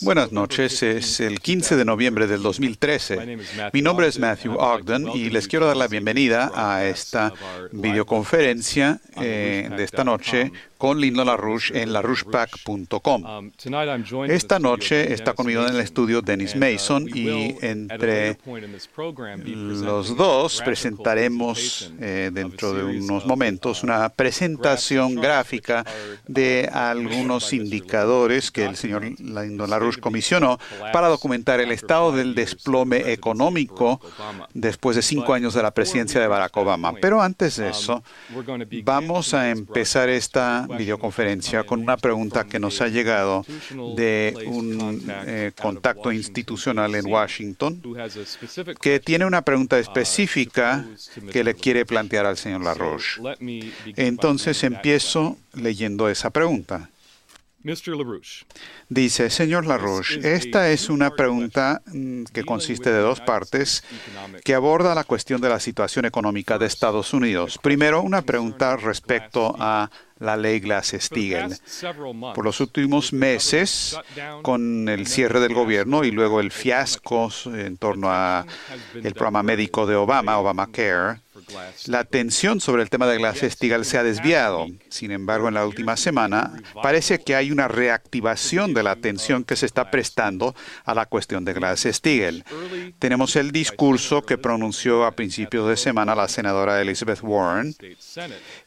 Buenas noches, es el 15 de noviembre del 2013. Mi nombre es Matthew Ogden y les quiero dar la bienvenida a esta videoconferencia de esta noche con Lyndon LaRouche en larouchepac.com. Esta noche está conmigo en el estudio Dennis Mason y entre los dos presentaremos dentro de unos momentos una presentación gráfica de algunos indicadores que el señor Lyndon LaRouche comisionó para documentar el estado del desplome económico después de 5 años de la presidencia de Barack Obama. Pero antes de eso, vamos a empezar esta videoconferencia con una pregunta que nos ha llegado de un contacto institucional en Washington que tiene una pregunta específica que le quiere plantear al señor LaRouche. Entonces empiezo leyendo esa pregunta. Dice, señor LaRouche, esta es una pregunta que consiste de 2 partes que aborda la cuestión de la situación económica de Estados Unidos. Primero, una pregunta respecto a la ley Glass-Steagall. Por los últimos meses, con el cierre del gobierno y luego el fiasco en torno a el programa médico de Obama, Obamacare, la atención sobre el tema de Glass-Steagall se ha desviado. Sin embargo, en la última semana parece que hay una reactivación de la atención que se está prestando a la cuestión de Glass-Steagall. Tenemos el discurso que pronunció a principios de semana la senadora Elizabeth Warren,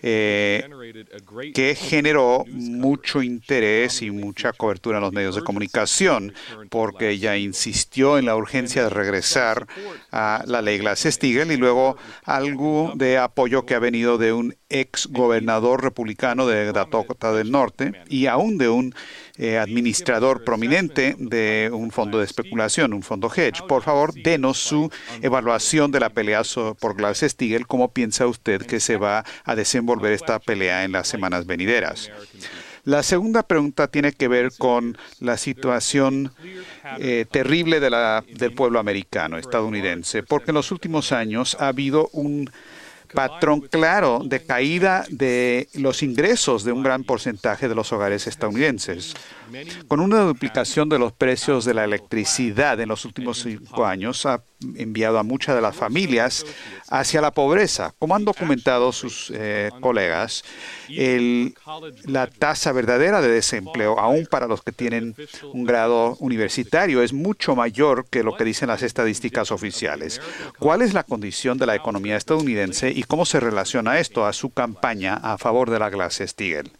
que generó mucho interés y mucha cobertura en los medios de comunicación, porque ella insistió en la urgencia de regresar a la ley Glass-Steagall y luego algo de apoyo que ha venido de un ex gobernador republicano de Dakota del Norte y aún de un administrador prominente de un fondo de especulación, un fondo hedge. Por favor, denos su evaluación de la pelea por Glass-Steagall. ¿Cómo piensa usted que se va a desenvolver esta pelea en las semanas venideras? La segunda pregunta tiene que ver con la situación terrible del pueblo americano, estadounidense, porque en los últimos años ha habido un patrón claro de caída de los ingresos de un gran porcentaje de los hogares estadounidenses. Con una duplicación de los precios de la electricidad en los últimos 5 años, ha enviado a muchas de las familias hacia la pobreza. Como han documentado sus colegas, la tasa verdadera de desempleo, aún para los que tienen un grado universitario, es mucho mayor que lo que dicen las estadísticas oficiales. ¿Cuál es la condición de la economía estadounidense y cómo se relaciona esto a su campaña a favor de la Glass-Steagall?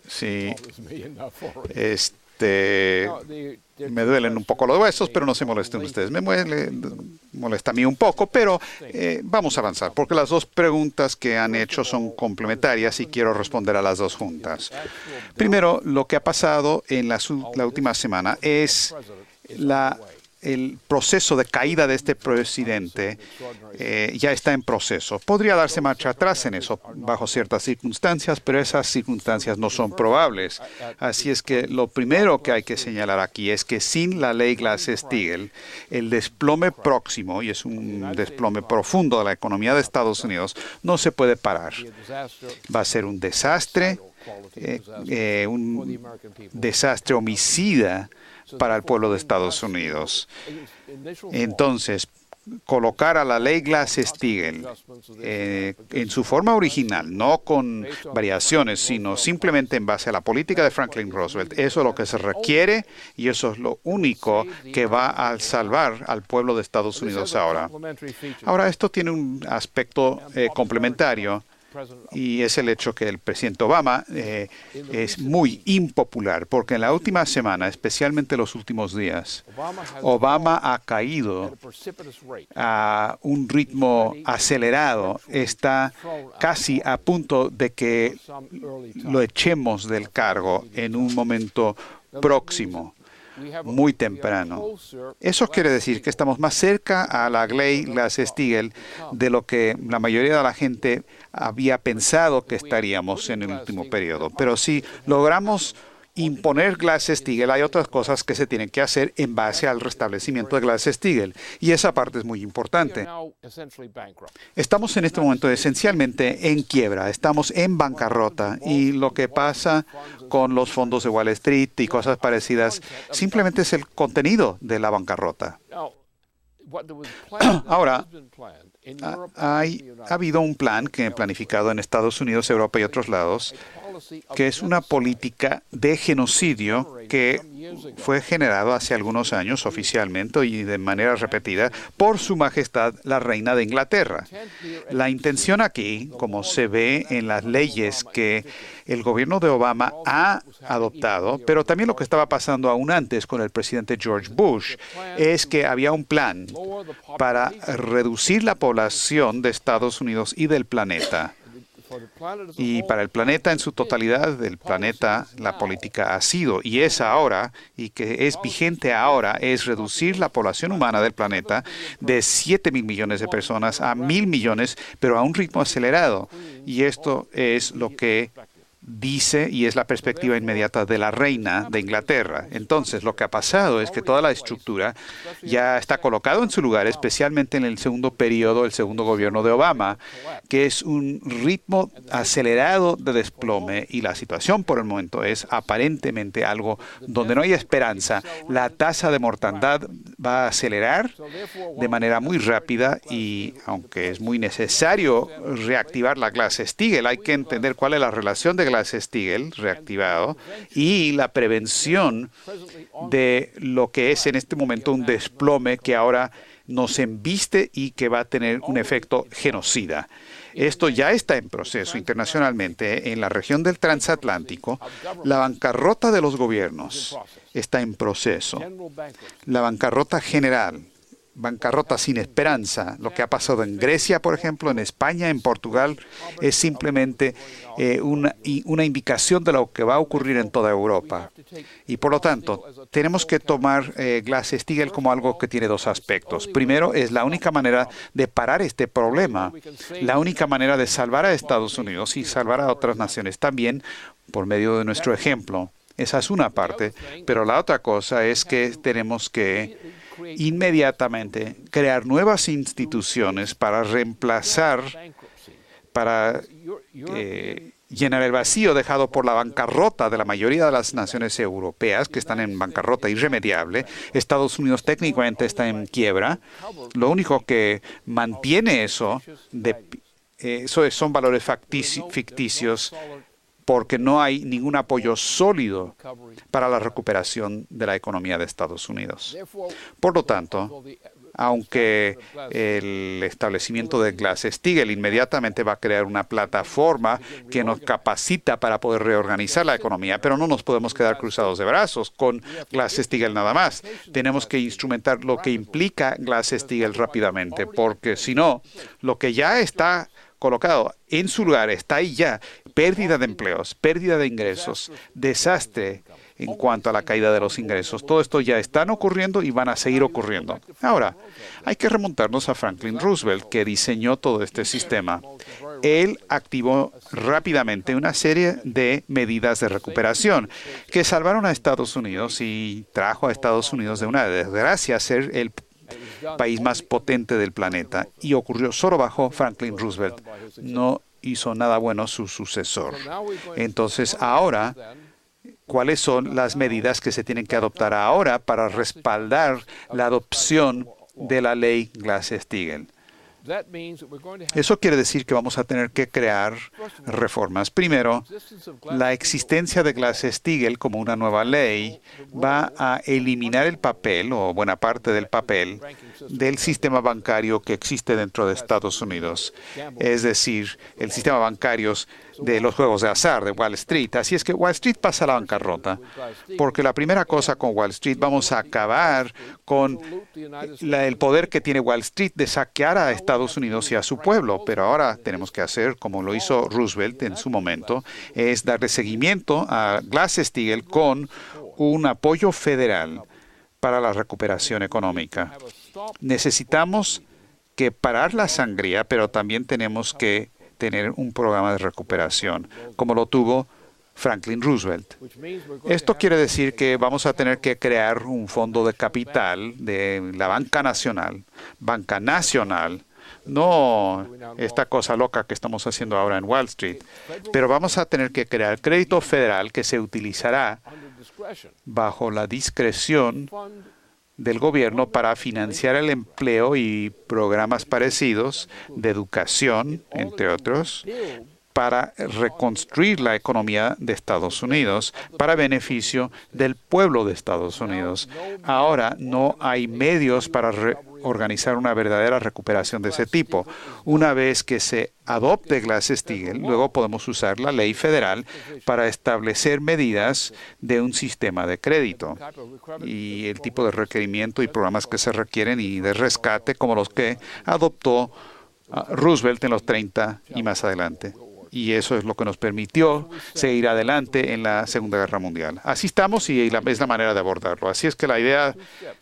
Sí, me duelen un poco los huesos, pero no se molesten ustedes. Me molesta a mí un poco, pero vamos a avanzar, porque las 2 preguntas que han hecho son complementarias y quiero responder a las 2 juntas. Primero, lo que ha pasado en la última semana es el proceso de caída de este presidente ya está en proceso. Podría darse marcha atrás en eso bajo ciertas circunstancias, pero esas circunstancias no son probables. Así es que lo primero que hay que señalar aquí es que sin la ley Glass-Steagall, el desplome próximo, y es un desplome profundo de la economía de Estados Unidos, no se puede parar. Va a ser un desastre homicida para el pueblo de Estados Unidos. Entonces, colocar a la ley Glass-Steagall en su forma original, no con variaciones, sino simplemente en base a la política de Franklin Roosevelt, eso es lo que se requiere y eso es lo único que va a salvar al pueblo de Estados Unidos ahora. Ahora, esto tiene un aspecto complementario. Y es el hecho que el presidente Obama es muy impopular, porque en la última semana, especialmente los últimos días, Obama ha caído a un ritmo acelerado. Está casi a punto de que lo echemos del cargo en un momento próximo, muy temprano. Eso quiere decir que estamos más cerca a la ley Glass-Steagall de lo que la mayoría de la gente había pensado que estaríamos en el último periodo. Pero si logramos imponer Glass-Steagall, hay otras cosas que se tienen que hacer en base al restablecimiento de Glass-Steagall. Y esa parte es muy importante. Estamos en este momento esencialmente en quiebra, estamos en bancarrota. Y lo que pasa con los fondos de Wall Street y cosas parecidas simplemente es el contenido de la bancarrota. Ahora, ha habido un plan que planificado en Estados Unidos, Europa y otros lados, que es una política de genocidio que fue generado hace algunos años oficialmente y de manera repetida por Su Majestad la Reina de Inglaterra. La intención aquí, como se ve en las leyes que el gobierno de Obama ha adoptado, pero también lo que estaba pasando aún antes con el presidente George Bush, es que había un plan para reducir la población de Estados Unidos y del planeta. Y para el planeta en su totalidad, del planeta, la política ha sido y es ahora, y que es vigente ahora, es reducir la población humana del planeta de 7.000 millones de personas a 1.000 millones, pero a un ritmo acelerado. Y esto es lo que dice y es la perspectiva inmediata de la reina de Inglaterra. Entonces, lo que ha pasado es que toda la estructura ya está colocada en su lugar, especialmente en el segundo periodo, el segundo gobierno de Obama, que es un ritmo acelerado de desplome y la situación por el momento es aparentemente algo donde no hay esperanza. La tasa de mortandad va a acelerar de manera muy rápida y aunque es muy necesario reactivar la Glass-Steagall, hay que entender cuál es la relación de Glass-Steagall reactivado y la prevención de lo que es en este momento un desplome que ahora nos embiste y que va a tener un efecto genocida. Esto ya está en proceso internacionalmente en la región del transatlántico. La bancarrota de los gobiernos está en proceso. La bancarrota general, bancarrota sin esperanza. Lo que ha pasado en Grecia, por ejemplo, en España, en Portugal, es simplemente una indicación de lo que va a ocurrir en toda Europa. Y por lo tanto, tenemos que tomar Glass-Steagall como algo que tiene dos aspectos. Primero, es la única manera de parar este problema, la única manera de salvar a Estados Unidos y salvar a otras naciones también por medio de nuestro ejemplo. Esa es una parte, pero la otra cosa es que tenemos que inmediatamente crear nuevas instituciones para reemplazar, para llenar el vacío dejado por la bancarrota de la mayoría de las naciones europeas que están en bancarrota irremediable. Estados Unidos técnicamente está en quiebra. Lo único que mantiene eso son valores ficticios porque no hay ningún apoyo sólido para la recuperación de la economía de Estados Unidos. Por lo tanto, aunque el establecimiento de Glass-Steagall inmediatamente va a crear una plataforma que nos capacita para poder reorganizar la economía, pero no nos podemos quedar cruzados de brazos con Glass-Steagall nada más. Tenemos que instrumentar lo que implica Glass-Steagall rápidamente, porque si no, lo que ya está colocado en su lugar está ahí ya. Pérdida de empleos, pérdida de ingresos, desastre en cuanto a la caída de los ingresos. Todo esto ya están ocurriendo y van a seguir ocurriendo. Ahora, hay que remontarnos a Franklin Roosevelt, que diseñó todo este sistema. Él activó rápidamente una serie de medidas de recuperación que salvaron a Estados Unidos y trajo a Estados Unidos de una desgracia a ser el país más potente del planeta. Y ocurrió solo bajo Franklin Roosevelt. No hizo nada bueno su sucesor. Entonces, ahora, ¿cuáles son las medidas que se tienen que adoptar ahora para respaldar la adopción de la ley Glass-Steagall? Eso quiere decir que vamos a tener que crear reformas. Primero, la existencia de Glass-Steagall como una nueva ley va a eliminar el papel, o buena parte del papel, del sistema bancario que existe dentro de Estados Unidos. Es decir, el sistema bancario de los juegos de azar de Wall Street. Así es que Wall Street pasa a la bancarrota, porque la primera cosa con Wall Street, vamos a acabar con el poder que tiene Wall Street de saquear a Estados Unidos y a su pueblo. Pero ahora tenemos que hacer, como lo hizo Roosevelt en su momento, es darle seguimiento a Glass-Steagall con un apoyo federal para la recuperación económica. Necesitamos que parar la sangría, pero también tenemos que tener un programa de recuperación, como lo tuvo Franklin Roosevelt. Esto quiere decir que vamos a tener que crear un fondo de capital de la banca nacional, no esta cosa loca que estamos haciendo ahora en Wall Street, pero vamos a tener que crear crédito federal que se utilizará bajo la discreción del gobierno para financiar el empleo y programas parecidos de educación, entre otros, para reconstruir la economía de Estados Unidos para beneficio del pueblo de Estados Unidos. Ahora no hay medios para organizar una verdadera recuperación de ese tipo. Una vez que se adopte Glass-Steagall, luego podemos usar la ley federal para establecer medidas de un sistema de crédito y el tipo de requerimiento y programas que se requieren y de rescate como los que adoptó Roosevelt en los 30 y más adelante. Y eso es lo que nos permitió seguir adelante en la Segunda Guerra Mundial. Así estamos y es la manera de abordarlo. Así es que la idea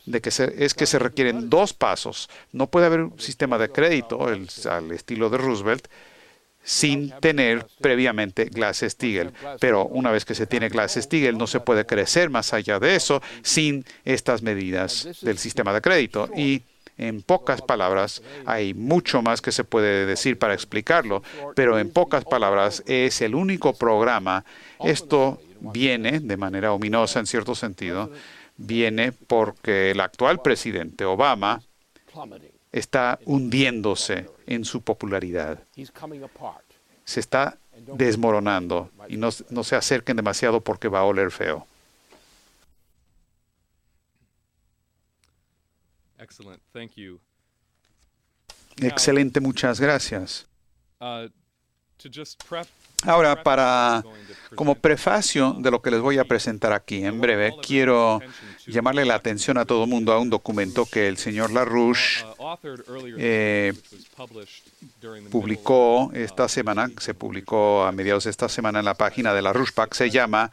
de que se requieren dos pasos. No puede haber un sistema de crédito al estilo de Roosevelt sin tener previamente Glass-Steagall. Pero una vez que se tiene Glass-Steagall, no se puede crecer más allá de eso sin estas medidas del sistema de crédito. Y en pocas palabras, hay mucho más que se puede decir para explicarlo, pero en pocas palabras es el único programa. Esto viene de manera ominosa en cierto sentido, viene porque el actual presidente Obama está hundiéndose en su popularidad. Se está desmoronando y no se acerquen demasiado porque va a oler feo. Excelente, muchas gracias. Ahora, como prefacio de lo que les voy a presentar aquí en breve, quiero llamarle la atención a todo el mundo a un documento que el señor LaRouche publicó esta semana, se publicó a mediados de esta semana en la página de LaRouche PAC, se llama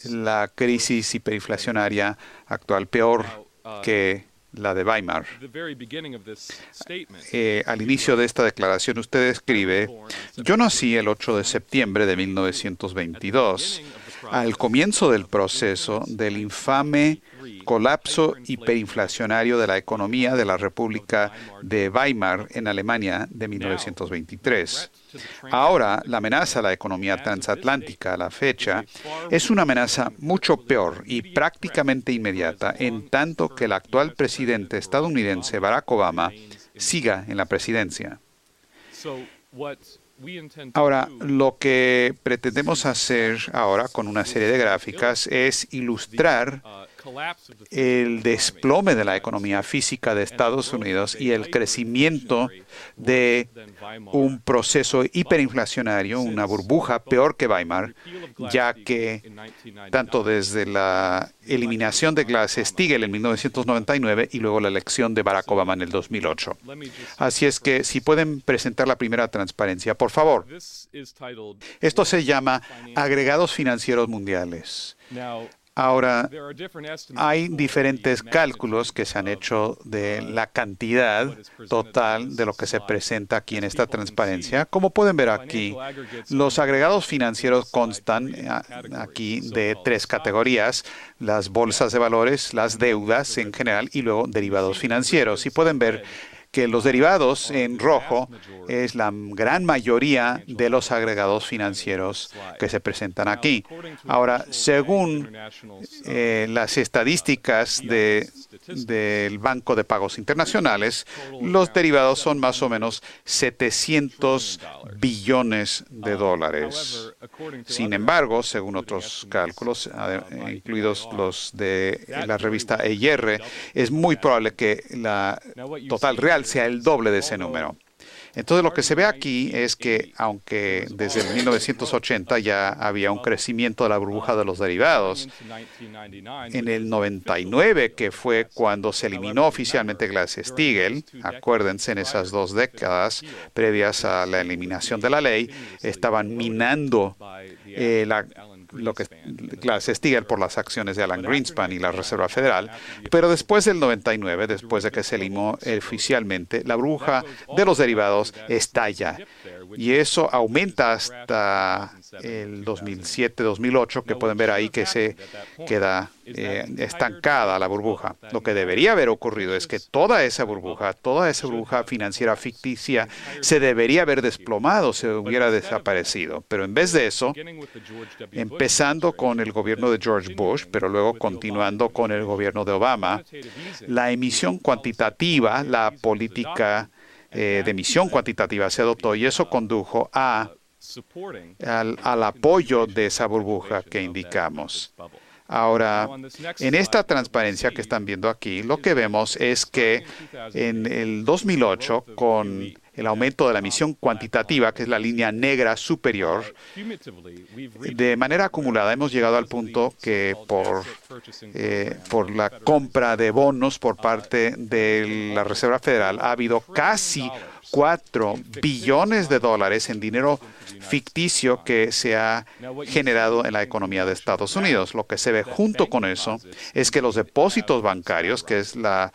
La crisis hiperinflacionaria actual, peor que la de Weimar. Al inicio de esta declaración usted escribe: yo nací el 8 de septiembre de 1922, al comienzo del proceso del infame colapso hiperinflacionario de la economía de la República de Weimar en Alemania de 1923. Ahora, la amenaza a la economía transatlántica a la fecha es una amenaza mucho peor y prácticamente inmediata, en tanto que el actual presidente estadounidense Barack Obama siga en la presidencia. Ahora, lo que pretendemos hacer ahora con una serie de gráficas es ilustrar el desplome de la economía física de Estados Unidos y el crecimiento de un proceso hiperinflacionario, una burbuja peor que Weimar, ya que tanto desde la eliminación de Glass-Steagall en 1999 y luego la elección de Barack Obama en el 2008. Así es que si pueden presentar la primera transparencia, por favor. Esto se llama Agregados Financieros Mundiales. Ahora, hay diferentes cálculos que se han hecho de la cantidad total de lo que se presenta aquí en esta transparencia. Como pueden ver aquí, los agregados financieros constan aquí de tres categorías: las bolsas de valores, las deudas en general y luego derivados financieros. Y pueden ver que los derivados en rojo es la gran mayoría de los agregados financieros que se presentan aquí. Ahora, según las estadísticas del Banco de Pagos Internacionales, los derivados son más o menos 700 billones de dólares. Sin embargo, según otros cálculos, incluidos los de la revista EIR, es muy probable que la total real sea el doble de ese número. Entonces, lo que se ve aquí es que, aunque desde el 1980 ya había un crecimiento de la burbuja de los derivados, en el 99, que fue cuando se eliminó oficialmente Glass-Steagall, acuérdense, en esas 2 décadas previas a la eliminación de la ley, estaban minando lo que Glass-Steagall por las acciones de Alan Greenspan y la Reserva Federal, pero después del 99, después de que se eliminó oficialmente, la burbuja de los derivados estalla Y eso aumenta hasta el 2007-2008, que pueden ver ahí que se queda estancada la burbuja. Lo que debería haber ocurrido es que toda esa burbuja financiera ficticia se debería haber desplomado, se hubiera desaparecido. Pero en vez de eso, empezando con el gobierno de George Bush, pero luego continuando con el gobierno de Obama, la emisión cuantitativa, la política de emisión cuantitativa se adoptó y eso condujo al apoyo de esa burbuja que indicamos. Ahora, en esta transparencia que están viendo aquí, lo que vemos es que en el 2008, con el aumento de la emisión cuantitativa, que es la línea negra superior, de manera acumulada hemos llegado al punto que por la compra de bonos por parte de la Reserva Federal ha habido casi 4 billones de dólares en dinero ficticio que se ha generado en la economía de Estados Unidos. Lo que se ve junto con eso es que los depósitos bancarios, que es la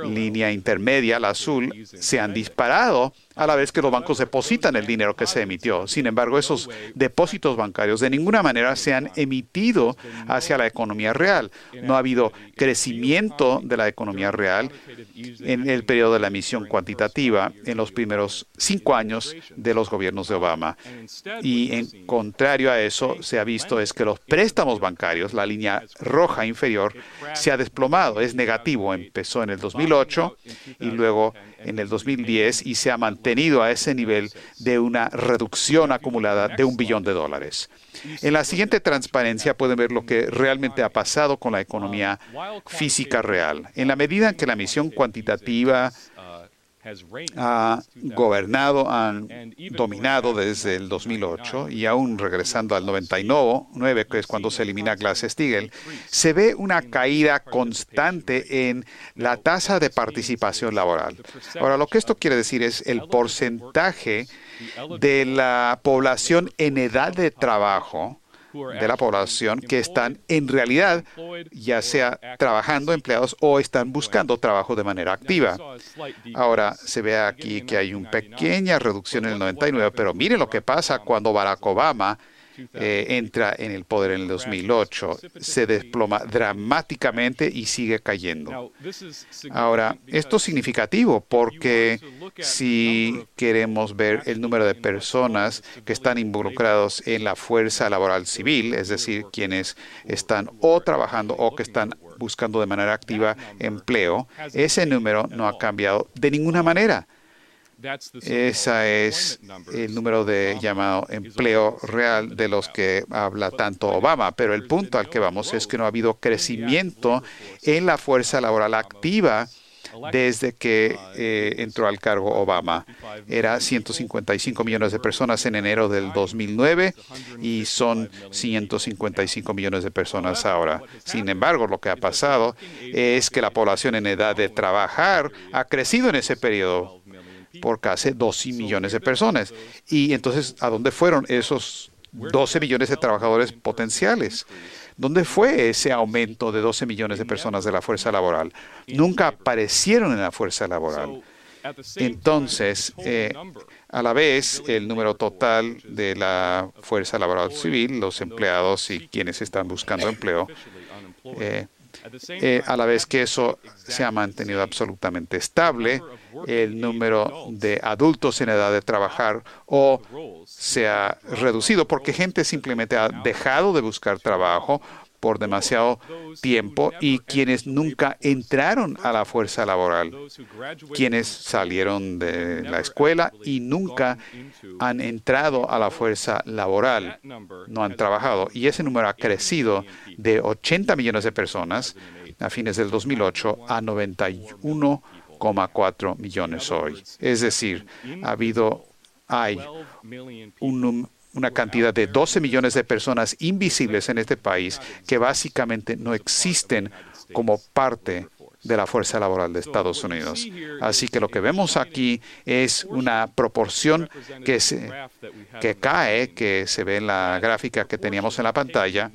línea intermedia, la azul, se han disparado a la vez que los bancos depositan el dinero que se emitió. Sin embargo, esos depósitos bancarios de ninguna manera se han emitido hacia la economía real. No ha habido crecimiento de la economía real en el periodo de la emisión cuantitativa en los primeros 5 años de los gobiernos de Obama. Y en contrario a eso, se ha visto es que los préstamos bancarios, la línea roja inferior, se ha desplomado, es negativo. Empezó en el 2008 y luego en el 2010 y se ha mantenido a ese nivel de una reducción acumulada de $1 billón. En la siguiente transparencia pueden ver lo que realmente ha pasado con la economía física real. En la medida en que la emisión cuantitativa ha gobernado, han dominado desde el 2008 y aún regresando al 99, que es cuando se elimina Glass-Steagall, se ve una caída constante en la tasa de participación laboral. Ahora, lo que esto quiere decir es el porcentaje de la población en edad de trabajo, de la población que están en realidad ya sea trabajando, empleados o están buscando trabajo de manera activa. Ahora se ve aquí que hay una pequeña reducción en el 99, pero miren lo que pasa cuando Barack Obama entra en el poder en el 2008. Se desploma dramáticamente y sigue cayendo. Ahora, esto es significativo porque si queremos ver el número de personas que están involucrados en la fuerza laboral civil, es decir, quienes están o trabajando o que están buscando de manera activa empleo, ese número no ha cambiado de ninguna manera. Ese es el número de llamado empleo real de los que habla tanto Obama. Pero el punto al que vamos es que no ha habido crecimiento en la fuerza laboral activa desde que entró al cargo Obama. Era 155 millones de personas en enero del 2009 y son 155 millones de personas ahora. Sin embargo, lo que ha pasado es que la población en edad de trabajar ha crecido en ese periodo por casi 12 millones de personas. Y entonces, ¿a dónde fueron esos 12 millones de trabajadores potenciales? ¿Dónde fue ese aumento de 12 millones de personas de la fuerza laboral? Nunca aparecieron en la fuerza laboral. Entonces, a la vez, el número total de la fuerza laboral civil, los empleados y quienes están buscando empleo, a la vez que eso se ha mantenido absolutamente estable, el número de adultos en edad de trabajar o se ha reducido porque gente simplemente ha dejado de buscar trabajo por demasiado tiempo y quienes nunca entraron a la fuerza laboral, quienes salieron de la escuela y nunca han entrado a la fuerza laboral, no han trabajado. Y ese número ha crecido de 80 millones de personas a fines del 2008 a 91,4 millones hoy. Es decir, hay una cantidad de 12 millones de personas invisibles en este país que básicamente no existen como parte de la fuerza laboral de Estados Unidos. Así que lo que vemos aquí es una proporción que cae, que se ve en la gráfica que teníamos en la pantalla,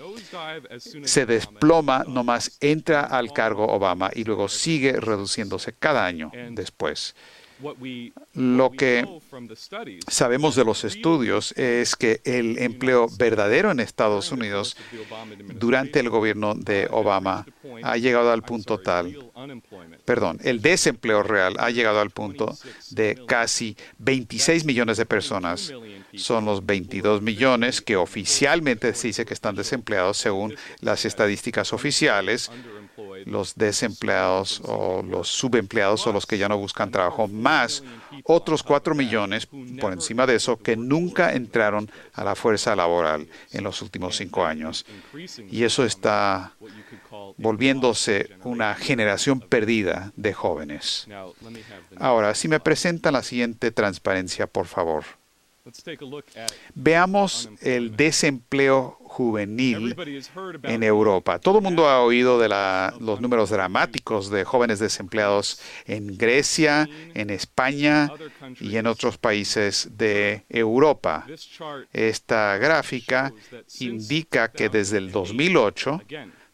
se desploma, nomás entra al cargo Obama y luego sigue reduciéndose cada año después. Lo que sabemos de los estudios es que el empleo verdadero en Estados Unidos durante el gobierno de Obama ha llegado al punto el desempleo real ha llegado al punto de casi 26 millones de personas. Son los 22 millones que oficialmente se dice que están desempleados según las estadísticas oficiales. Los desempleados o los subempleados o los que ya no buscan trabajo, más otros 4 millones por encima de eso que nunca entraron a la fuerza laboral en los últimos 5 años. Y eso está volviéndose una generación perdida de jóvenes. Ahora, si me presentan la siguiente transparencia, por favor. Veamos el desempleo juvenil en Europa. Todo el mundo ha oído de los números dramáticos de jóvenes desempleados en Grecia, en España y en otros países de Europa. Esta gráfica indica que desde el 2008,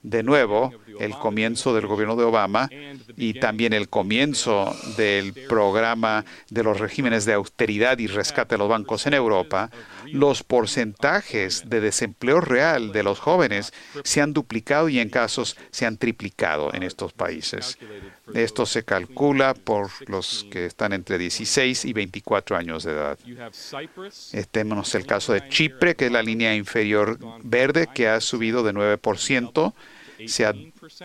de nuevo, el comienzo del gobierno de Obama y también el comienzo del programa de los regímenes de austeridad y rescate de los bancos en Europa, los porcentajes de desempleo real de los jóvenes se han duplicado y en casos se han triplicado en estos países. Esto se calcula por los que están entre 16 y 24 años de edad. Tenemos el caso de Chipre, que es la línea inferior verde, que ha subido de 9%. Se ha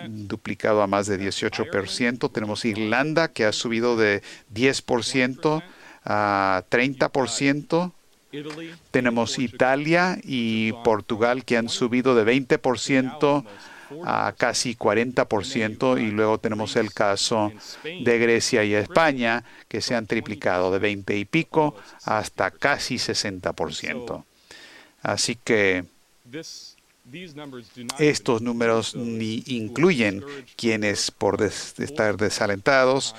duplicado a más de 18%. Tenemos Irlanda, que ha subido de 10% a 30%. Tenemos Italia y Portugal, que han subido de 20% a casi 40%. Y luego tenemos el caso de Grecia y España, que se han triplicado de 20 y pico hasta casi 60%. Así que estos números ni incluyen quienes por estar desalentados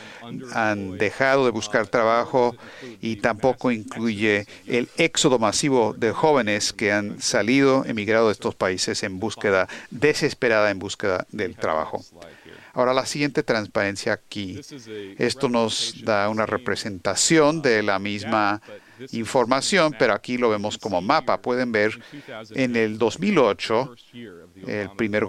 han dejado de buscar trabajo y tampoco incluye el éxodo masivo de jóvenes que han emigrado de estos países desesperada en búsqueda del trabajo. Ahora, la siguiente transparencia aquí. Esto nos da una representación de la misma información, pero aquí lo vemos como mapa. Pueden ver en el 2008, el primer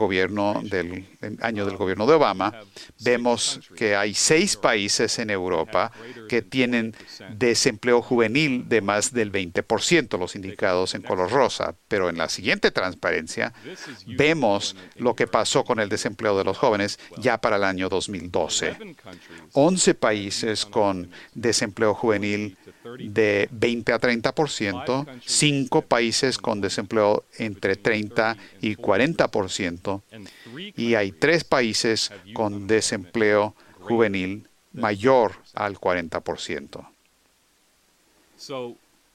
año del gobierno de Obama, vemos que hay 6 países en Europa que tienen desempleo juvenil de más del 20%, los indicados en color rosa. Pero en la siguiente transparencia vemos lo que pasó con el desempleo de los jóvenes ya para el año 2012. 11 países con desempleo juvenil de 20 a 30%, 5 países con desempleo entre 30 y 40%, y hay 3 países con desempleo juvenil mayor al 40%.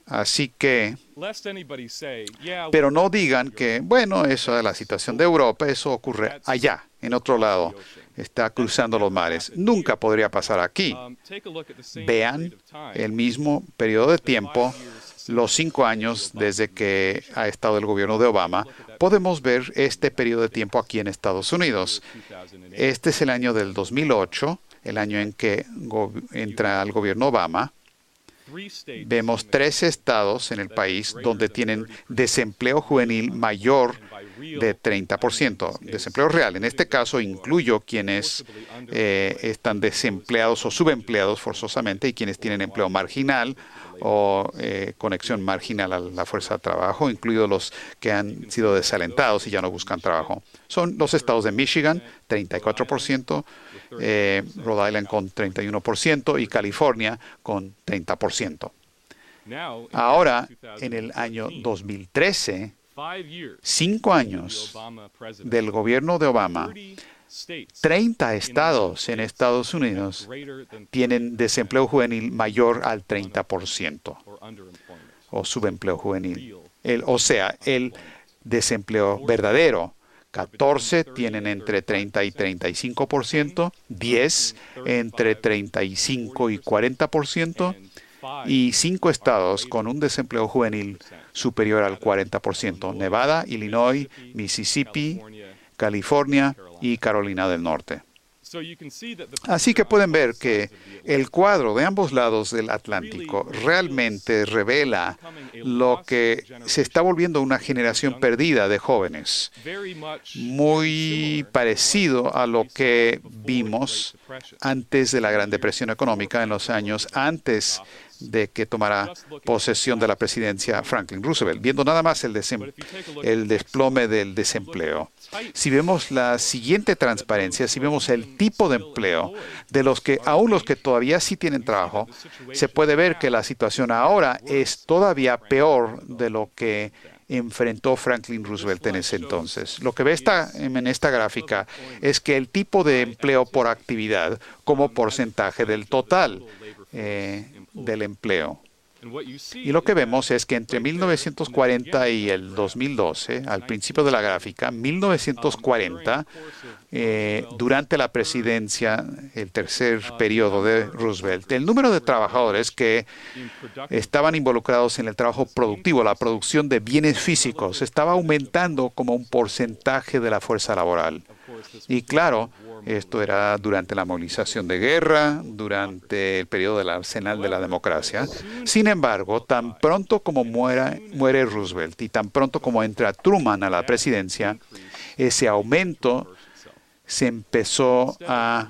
Así que, pero no digan que, bueno, eso es la situación de Europa, eso ocurre allá, en otro lado, está cruzando los mares. Nunca podría pasar aquí. Vean el mismo periodo de tiempo, los 5 años desde que ha estado el gobierno de Obama. Podemos ver este periodo de tiempo aquí en Estados Unidos. Este es el año del 2008, el año en que entra el gobierno Obama. Vemos 3 estados en el país donde tienen desempleo juvenil mayor de 30%. Desempleo real. En este caso incluyo quienes están desempleados o subempleados forzosamente y quienes tienen empleo marginal o conexión marginal a la fuerza de trabajo, incluidos los que han sido desalentados y ya no buscan trabajo. Son los estados de Michigan, 34%, Rhode Island con 31% y California con 30%. Ahora, en el año 2013, 5 años del gobierno de Obama, 30 estados en Estados Unidos tienen desempleo juvenil mayor al 30% o subempleo juvenil. O sea, el desempleo verdadero. 14 tienen entre 30 y 35%, 10 entre 35 y 40%, y 5 estados con un desempleo juvenil superior al 40%, Nevada, Illinois, Mississippi, California y Carolina del Norte. Así que pueden ver que El cuadro de ambos lados del Atlántico realmente revela lo que se está volviendo una generación perdida de jóvenes, muy parecido a lo que vimos antes de la Gran Depresión económica, en los años antes de que tomara posesión de la presidencia Franklin Roosevelt, viendo nada más el desplome del desempleo. Si vemos la siguiente transparencia, si vemos el tipo de empleo de aún los que todavía sí tienen trabajo, se puede ver que la situación ahora es todavía peor de lo que enfrentó Franklin Roosevelt en ese entonces. Lo que ve en esta gráfica es que el tipo de empleo por actividad como porcentaje del total del empleo. Y lo que vemos es que entre 1940 y el 2012, al principio de la gráfica, 1940, durante la presidencia, el tercer periodo de Roosevelt, el número de trabajadores que estaban involucrados en el trabajo productivo, la producción de bienes físicos, estaba aumentando como un porcentaje de la fuerza laboral. Y claro, esto era durante la movilización de guerra, durante el periodo del arsenal de la democracia. Sin embargo, tan pronto como muere Roosevelt y tan pronto como entra Truman a la presidencia, ese aumento se empezó a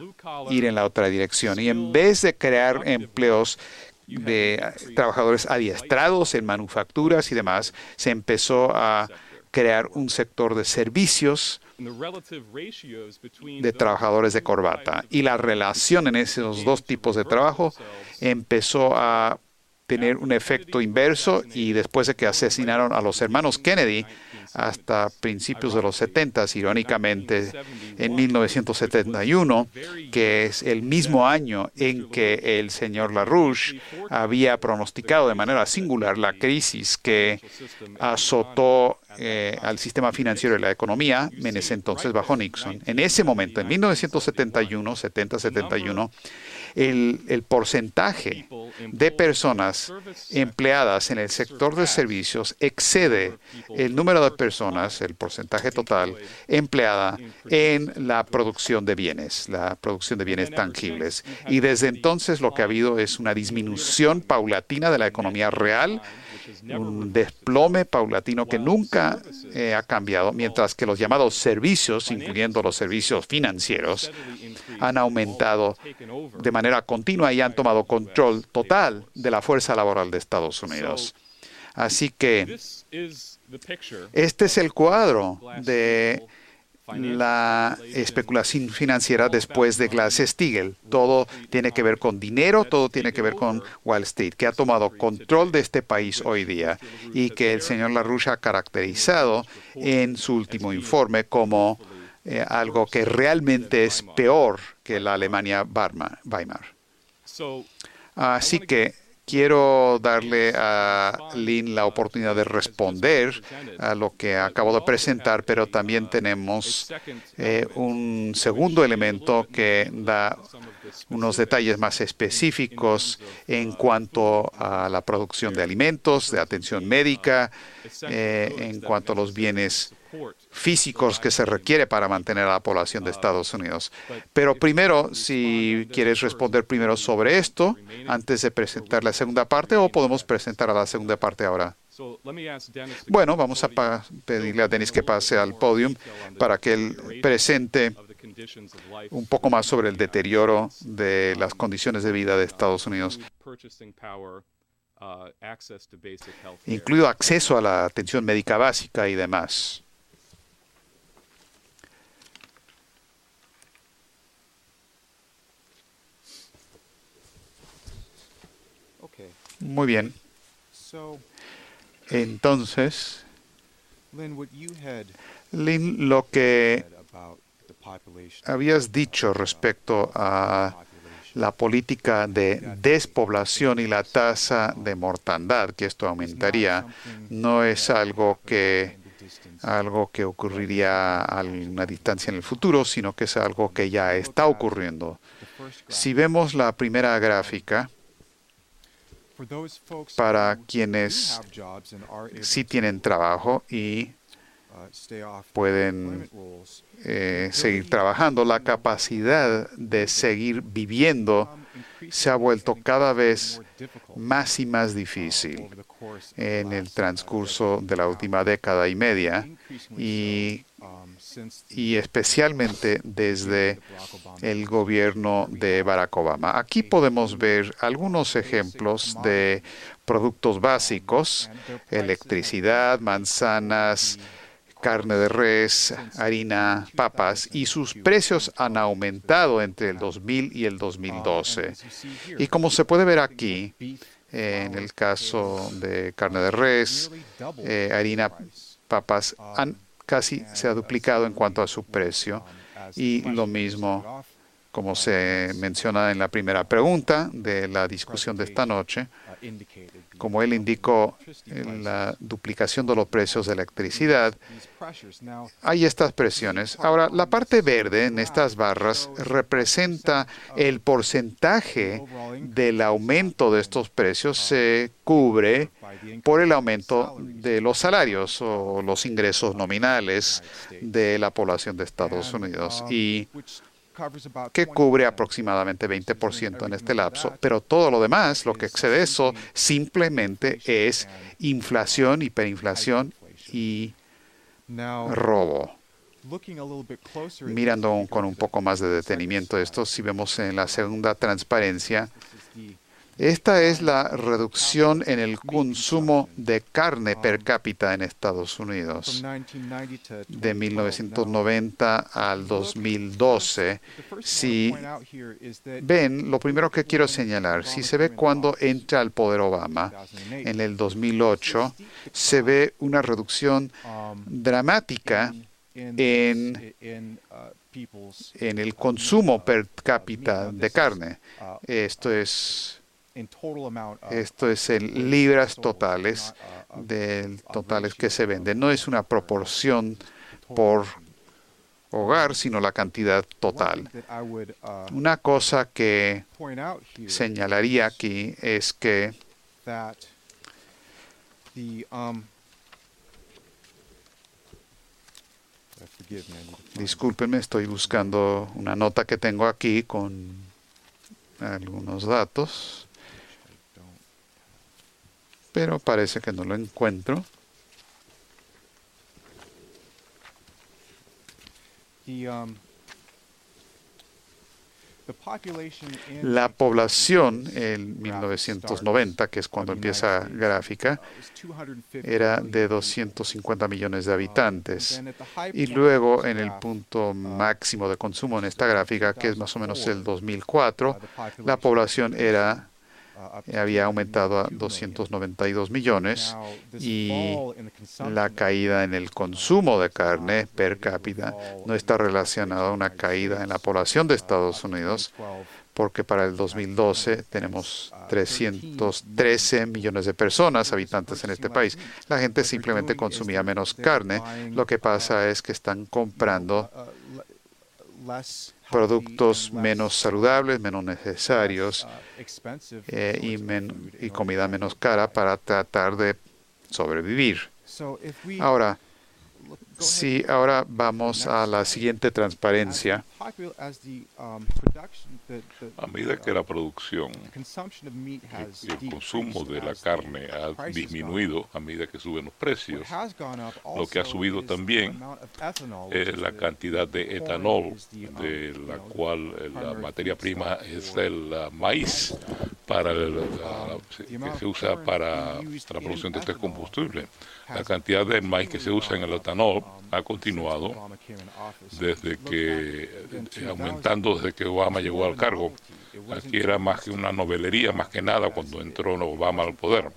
ir en la otra dirección. Y en vez de crear empleos de trabajadores adiestrados en manufacturas y demás, se empezó a crear un sector de servicios de trabajadores de corbata. Y la relación en esos dos tipos de trabajo empezó a tener un efecto inverso, y después de que asesinaron a los hermanos Kennedy hasta principios de los 70, irónicamente en 1971, que es el mismo año en que el señor LaRouche había pronosticado de manera singular la crisis que azotó al sistema financiero y la economía en ese entonces bajo Nixon. En ese momento, en 1971, 70-71, el porcentaje de personas empleadas en el sector de servicios excede el número de personas, el porcentaje total, empleada en la producción de bienes tangibles. Y desde entonces lo que ha habido es una disminución paulatina de la economía real, un desplome paulatino que nunca ha cambiado, mientras que los llamados servicios, incluyendo los servicios financieros, han aumentado de manera continua y han tomado control total de la fuerza laboral de Estados Unidos. Así que este es el cuadro de la especulación financiera después de Glass-Steagall. Todo tiene que ver con dinero, todo tiene que ver con Wall Street, que ha tomado control de este país hoy día y que el señor LaRouche ha caracterizado en su último informe como algo que realmente es peor que la Alemania Weimar. Así que quiero darle a Lynn la oportunidad de responder a lo que acabo de presentar, pero también tenemos un segundo elemento que da unos detalles más específicos en cuanto a la producción de alimentos, de atención médica, en cuanto a los bienes físicos que se requiere para mantener a la población de Estados Unidos. Pero primero, si quieres responder primero sobre esto, antes de presentar la segunda parte, o podemos presentar a la segunda parte ahora. Bueno, vamos a pedirle a Dennis que pase al podio para que él presente un poco más sobre el deterioro de las condiciones de vida de Estados Unidos, incluido acceso a la atención médica básica y demás. Muy bien. Entonces, Lynn, lo que habías dicho respecto a la política de despoblación y la tasa de mortandad, que esto aumentaría, no es algo que ocurriría a una distancia en el futuro, sino que es algo que ya está ocurriendo. Si vemos la primera gráfica, para quienes sí tienen trabajo y pueden seguir trabajando, la capacidad de seguir viviendo se ha vuelto cada vez más y más difícil en el transcurso de la última década y media y especialmente desde el gobierno de Barack Obama. Aquí podemos ver algunos ejemplos de productos básicos: electricidad, manzanas, carne de res, harina, papas, y sus precios han aumentado entre el 2000 y el 2012. Y como se puede ver aquí, en el caso de carne de res, harina, papas, casi se ha duplicado en cuanto a su precio. Y lo mismo, como se menciona en la primera pregunta de la discusión de esta noche, como él indicó, la duplicación de los precios de electricidad, hay estas presiones. Ahora, la parte verde en estas barras representa el porcentaje del aumento de estos precios. Se cubre por el aumento de los salarios o los ingresos nominales de la población de Estados Unidos, y que cubre aproximadamente 20% en este lapso, pero todo lo demás, lo que excede eso, simplemente es inflación, hiperinflación y robo. Mirando con un poco más de detenimiento esto, si vemos en la segunda transparencia, esta es la reducción en el consumo de carne per cápita en Estados Unidos. De 1990 al 2012, si ven, lo primero que quiero señalar, si se ve cuando entra al poder Obama, en el 2008, se ve una reducción dramática en el consumo per cápita de carne. Esto es en libras totales, totales que se venden. No es una proporción por hogar, sino la cantidad total. Una cosa que señalaría aquí es que discúlpenme, estoy buscando una nota que tengo aquí con algunos datos, pero parece que no lo encuentro. La población en 1990, que es cuando empieza la gráfica, era de 250 millones de habitantes. Y luego, en el punto máximo de consumo en esta gráfica, que es más o menos el 2004, la población había aumentado a 292 millones y la caída en el consumo de carne per cápita no está relacionada a una caída en la población de Estados Unidos, porque para el 2012 tenemos 313 millones de personas, habitantes en este país. La gente simplemente consumía menos carne. Lo que pasa es que están comprando productos menos saludables, menos necesarios y comida menos cara para tratar de sobrevivir. Ahora, si ahora vamos a la siguiente transparencia. A medida que la producción y el consumo de la carne ha disminuido, a medida que suben los precios, lo que ha subido también es la cantidad de etanol, de la cual la materia prima es el maíz que se usa para la producción de este combustible. La cantidad de maíz que se usa en el etanol ha continuado aumentando desde que Obama llegó al cargo. Aquí era más que una novelería, más que nada, cuando entró Obama al poder.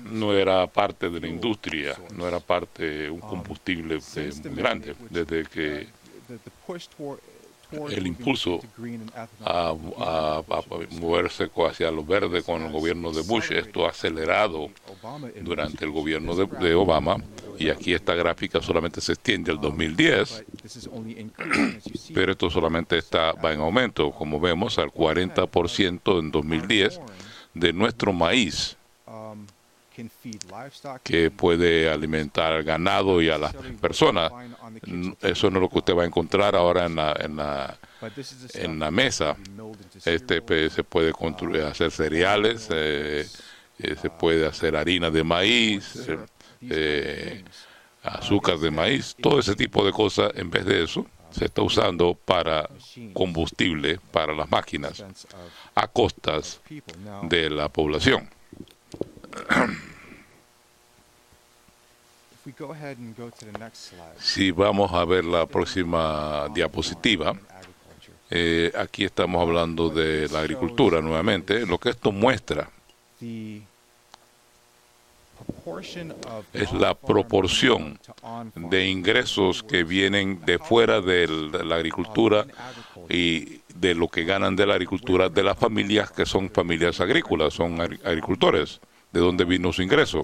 No era parte de la industria, no era parte de un combustible muy grande. Desde que el impulso a moverse hacia lo verde con el gobierno de Bush, esto ha acelerado durante el gobierno de Obama, y aquí esta gráfica solamente se extiende al 2010, pero esto solamente va en aumento, como vemos, al 40% en 2010 de nuestro maíz que puede alimentar al ganado y a las personas. Eso no es lo que usted va a encontrar ahora en la mesa. Se puede hacer cereales, se puede hacer harina de maíz, azúcar de maíz, todo ese tipo de cosas. En vez de eso, se está usando para combustible para las máquinas a costas de la población. Si vamos a ver la próxima diapositiva, aquí estamos hablando de la agricultura nuevamente. Lo que esto muestra es la proporción de ingresos que vienen de fuera de la agricultura y de lo que ganan de la agricultura de las familias que son familias agrícolas, son agricultores. ¿De dónde vino su ingreso?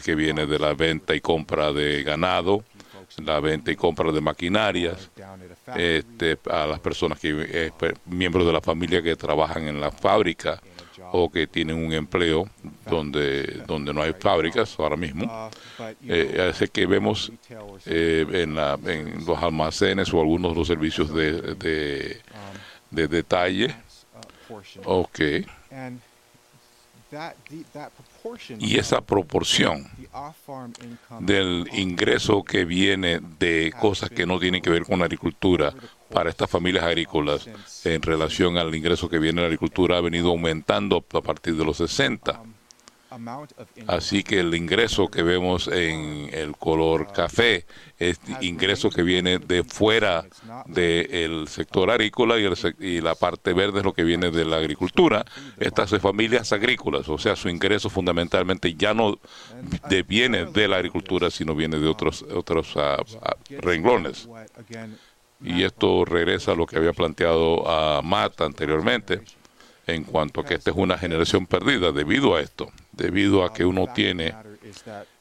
Que viene de la venta y compra de ganado, la venta y compra de maquinarias, a las personas que miembros de la familia que trabajan en la fábrica o que tienen un empleo donde no hay fábricas ahora mismo. Así que vemos en los almacenes o algunos de los servicios de detalle. Ok. Y esa proporción del ingreso que viene de cosas que no tienen que ver con la agricultura para estas familias agrícolas en relación al ingreso que viene de la agricultura ha venido aumentando a partir de los 60. Así que el ingreso que vemos en el color café es ingreso que viene de fuera del sector agrícola y la parte verde es lo que viene de la agricultura. Estas son familias agrícolas, o sea, su ingreso fundamentalmente ya no viene de la agricultura, sino viene de otros renglones. Y esto regresa a lo que había planteado a Matt anteriormente, en cuanto a que esta es una generación perdida debido a esto, debido a que uno tiene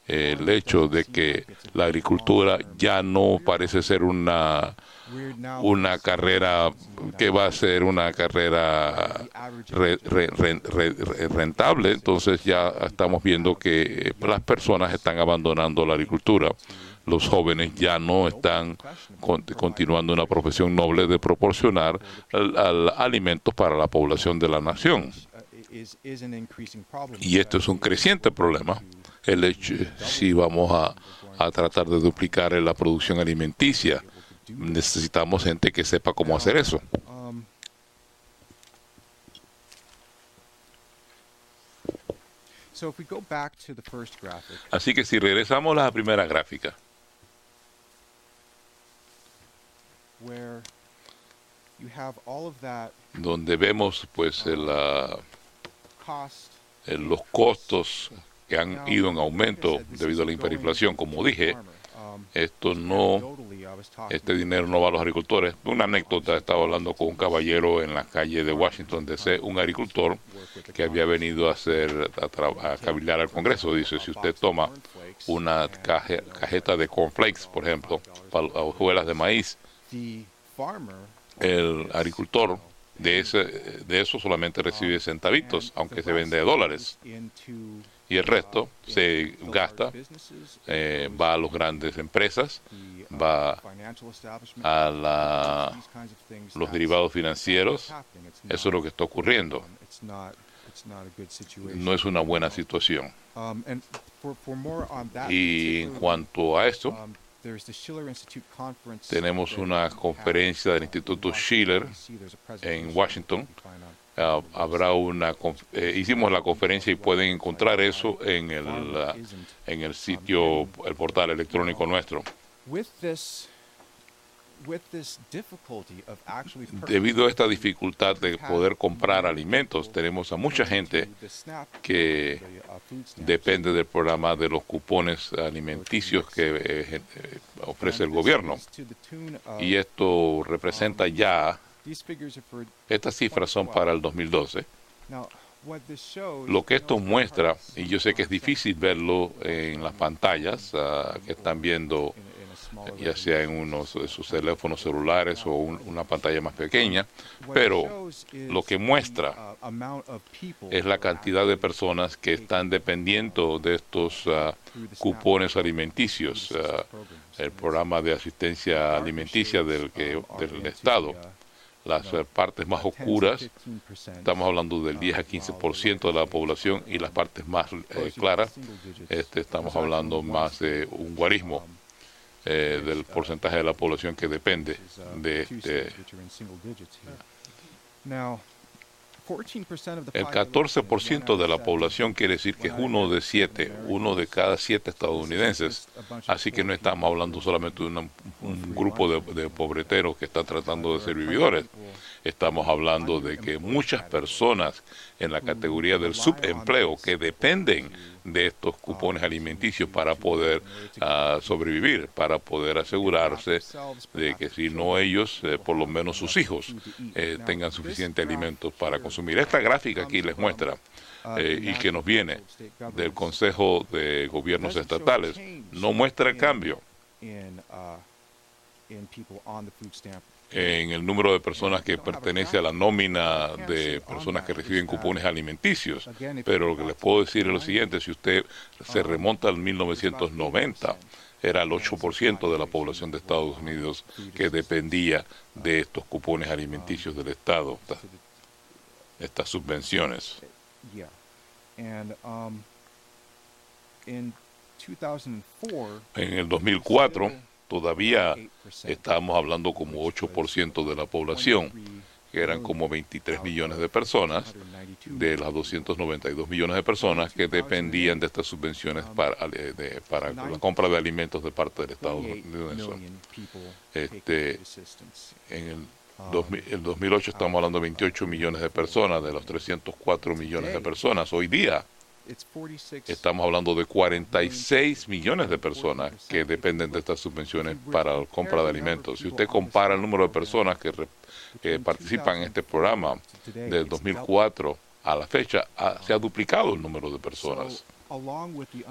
el hecho de que la agricultura ya no parece ser una carrera que va a ser una carrera rentable. Entonces ya estamos viendo que las personas están abandonando la agricultura. Los jóvenes ya no están continuando una profesión noble de proporcionar alimentos para la población de la nación. Y esto es un creciente problema. El hecho, si vamos a tratar de duplicar la producción alimenticia, necesitamos gente que sepa cómo hacer eso. Así que si regresamos a la primera gráfica, donde vemos pues los costos que han ido en aumento debido a la hiperinflación. Como dije, este dinero no va a los agricultores. Una anécdota: estaba hablando con un caballero en la calle de Washington DC, un agricultor que había venido a cabildear al Congreso. Dice: si usted toma una cajeta de cornflakes, por ejemplo, para hojuelas de maíz, el agricultor de eso solamente recibe centavitos, aunque se vende a dólares. Y el resto se gasta, va a las grandes empresas, va a los derivados financieros. Eso es lo que está ocurriendo. No es una buena situación. Y en cuanto a esto, tenemos una conferencia del Instituto Schiller en Washington. Hicimos la conferencia y pueden encontrar eso en el sitio, el portal electrónico nuestro. Debido a esta dificultad de poder comprar alimentos, tenemos a mucha gente que depende del programa de los cupones alimenticios que ofrece el gobierno. Y esto representa ya, estas cifras son para el 2012. Lo que esto muestra, y yo sé que es difícil verlo en las pantallas que están viendo, ya sea en unos de sus teléfonos celulares o una pantalla más pequeña, pero lo que muestra es la cantidad de personas que están dependiendo de estos cupones alimenticios, el programa de asistencia alimenticia del Estado. Las partes más oscuras, estamos hablando del 10 a 15% de la población, y las partes más claras, estamos hablando más de un guarismo del porcentaje de la población que depende de El 14% de la población quiere decir que es uno de cada 7 estadounidenses. Así que no estamos hablando solamente de un grupo de pobreteros que están tratando de ser vividores. Estamos hablando de que muchas personas en la categoría del subempleo que dependen de estos cupones alimenticios para poder sobrevivir, para poder asegurarse de que si no ellos, por lo menos sus hijos, tengan suficiente alimento para consumir. Esta gráfica aquí les muestra y que nos viene del Consejo de Gobiernos Estatales, no muestra el cambio en el número de personas que pertenece a la nómina de personas que reciben cupones alimenticios. Pero lo que les puedo decir es lo siguiente: si usted se remonta al 1990, era el 8% de la población de Estados Unidos que dependía de estos cupones alimenticios del Estado, estas subvenciones. En el 2004, todavía estábamos hablando como 8% de la población, que eran como 23 millones de personas, de las 292 millones de personas que dependían de estas subvenciones para la compra de alimentos de parte del Estado estadounidense. En el 2008 estamos hablando de 28 millones de personas, de los 304 millones de personas. Hoy día estamos hablando de 46 millones de personas que dependen de estas subvenciones para la compra de alimentos. Si usted compara el número de personas que participan en este programa del 2004 a la fecha, se ha duplicado el número de personas.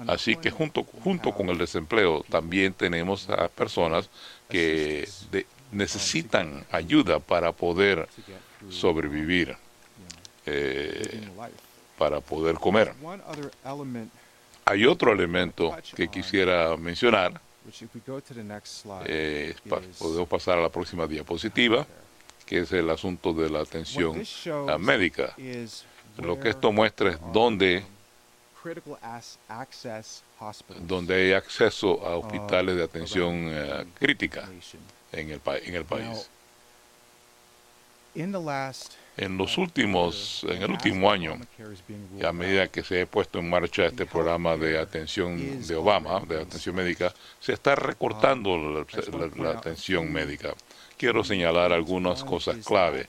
Así que junto con el desempleo también tenemos a personas que necesitan ayuda para poder sobrevivir, para poder comer. Hay otro elemento que quisiera mencionar. Podemos pasar a la próxima diapositiva, que es el asunto de la atención médica. Lo que esto muestra es dónde hay acceso a hospitales de atención crítica en el país. En el último año, a medida que se ha puesto en marcha este programa de atención de Obama, de atención médica, se está recortando la atención médica. Quiero señalar algunas cosas clave.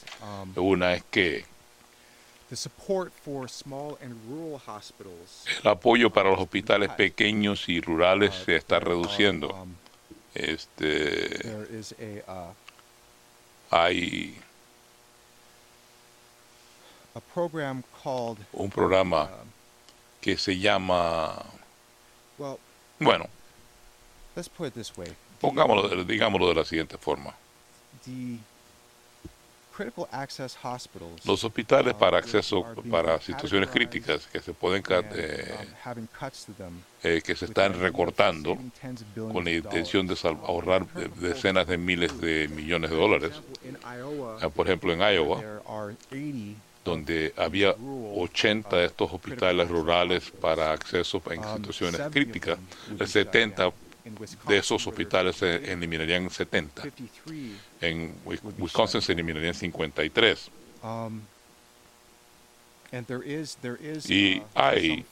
Una es que el apoyo para los hospitales pequeños y rurales se está reduciendo. Hay un programa que se llama, bueno, digámoslo de la siguiente forma. Los hospitales para acceso para situaciones críticas que se pueden que se están recortando con la intención de ahorrar decenas de miles de millones de dólares. Por ejemplo, en Iowa, donde había 80 de estos hospitales rurales para acceso en situaciones críticas, el 70 de esos hospitales se eliminarían 70. En Wisconsin se eliminarían 53. Y hay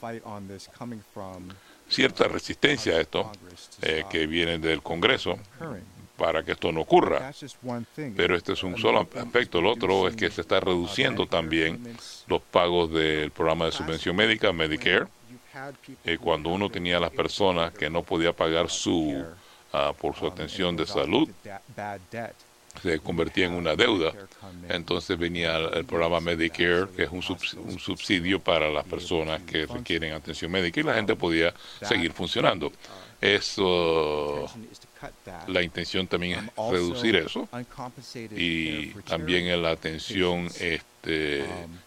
cierta resistencia a esto que viene del Congreso para que esto no ocurra. Pero este es un solo aspecto. El otro es que se está reduciendo también los pagos del programa de subvención médica, Medicare. Cuando uno tenía a las personas que no podía pagar por su atención de salud, se convertía en una deuda. Entonces venía el programa Medicare, que es un subsidio para las personas que requieren atención médica, y la gente podía seguir funcionando. Eso, la intención también es reducir eso, y también en la atención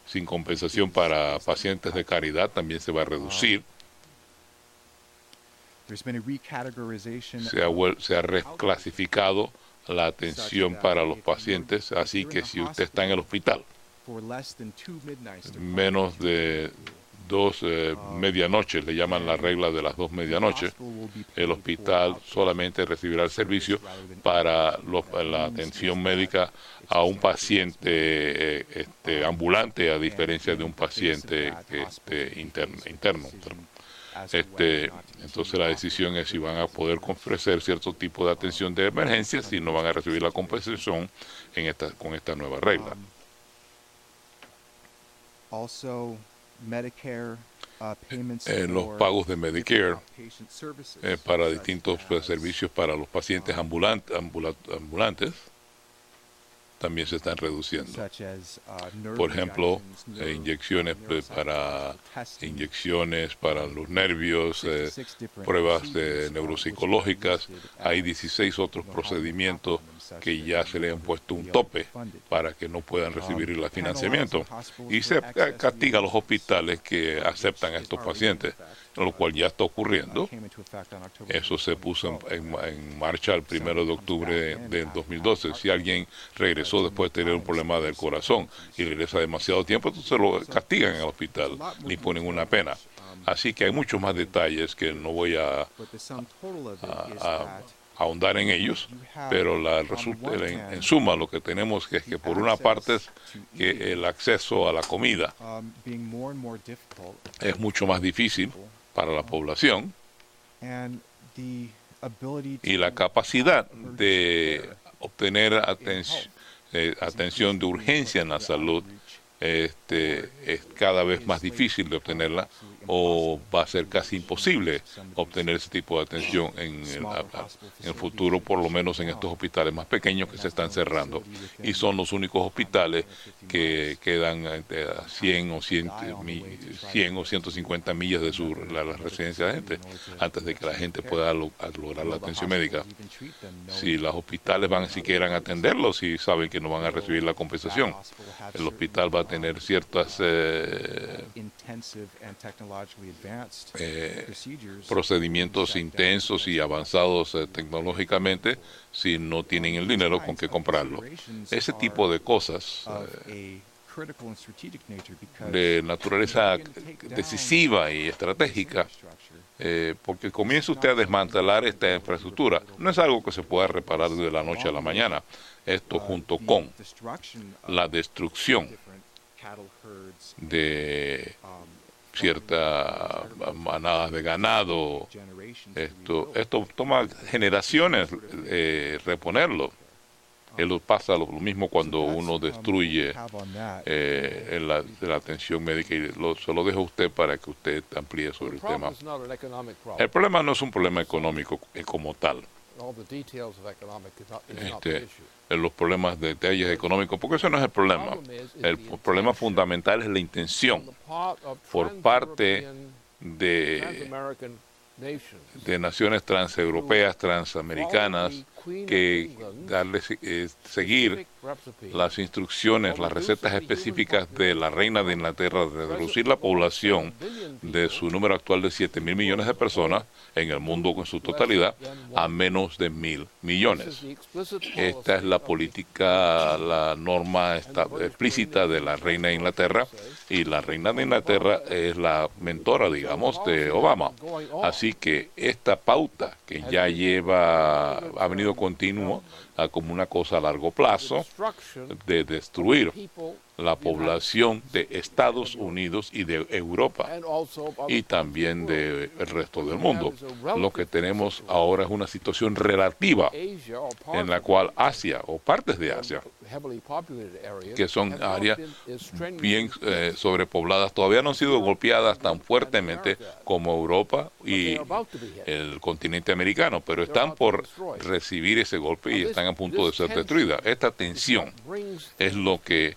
sin compensación para pacientes de caridad también se va a reducir. Se ha reclasificado la atención para los pacientes, así que si usted está en el hospital menos de 2 medianoches, le llaman la regla de las 2 medianoches, el hospital solamente recibirá el servicio para la atención médica a un paciente ambulante, a diferencia de un paciente interno. Entonces la decisión es si van a poder ofrecer cierto tipo de atención de emergencia, si no van a recibir la compensación con esta nueva regla. Los pagos de Medicare para distintos servicios para los pacientes ambulantes también se están reduciendo. Por ejemplo, inyecciones para los nervios, pruebas neuropsicológicas. Hay 16 otros procedimientos que ya se le han puesto un tope para que no puedan recibir el financiamiento. Y se castiga a los hospitales que aceptan a estos pacientes, lo cual ya está ocurriendo. Eso se puso en marcha el 1 de octubre del 2012. Si alguien regresó después de tener un problema del corazón y regresa demasiado tiempo, entonces lo castigan en el hospital, ni ponen una pena. Así que hay muchos más detalles que no voy a ahondar en ellos, pero en suma lo que tenemos es que por una parte es que el acceso a la comida es mucho más difícil para la población, y la capacidad de obtener atención de urgencia en la salud es cada vez más difícil de obtenerla, o va a ser casi imposible obtener ese tipo de atención en el futuro, por lo menos en estos hospitales más pequeños que se están cerrando, y son los únicos hospitales que quedan a 100 o 150 millas de la residencia de gente, antes de que la gente pueda lograr la atención médica. Si los hospitales van siquiera a atenderlos, si saben que no van a recibir la compensación, el hospital va a tener ciertas procedimientos intensos y avanzados tecnológicamente, si no tienen el dinero con que comprarlo. Ese tipo de cosas de naturaleza decisiva y estratégica, porque comienza usted a desmantelar esta infraestructura. No es algo que se pueda reparar de la noche a la mañana. Esto, junto con la destrucción de ciertas manadas de ganado, esto toma generaciones reponerlo. Pasa lo mismo cuando uno destruye la atención médica, y se lo dejo a usted para que usted amplíe sobre el tema. El problema no es un problema económico como tal. Los problemas de detalles económicos, porque eso no es el problema. El problema fundamental es la intención por parte de naciones transeuropeas, transamericanas, que seguir las instrucciones, las recetas específicas de la reina de Inglaterra de reducir la población de su número actual de 7.000 millones de personas en el mundo con su totalidad a menos de 1.000 millones. Esta es la política, la norma explícita de la reina de Inglaterra, y la reina de Inglaterra es la mentora, digamos, de Obama. Así que esta pauta que ya ha venido continuo como una cosa a largo plazo de destruir la población de Estados Unidos y de Europa, y también del resto del mundo. Lo que tenemos ahora es una situación relativa en la cual Asia, o partes de Asia, que son áreas bien sobrepobladas, todavía no han sido golpeadas tan fuertemente como Europa y el continente americano, pero están por recibir ese golpe y están a punto de ser destruidas. Esta tensión es lo que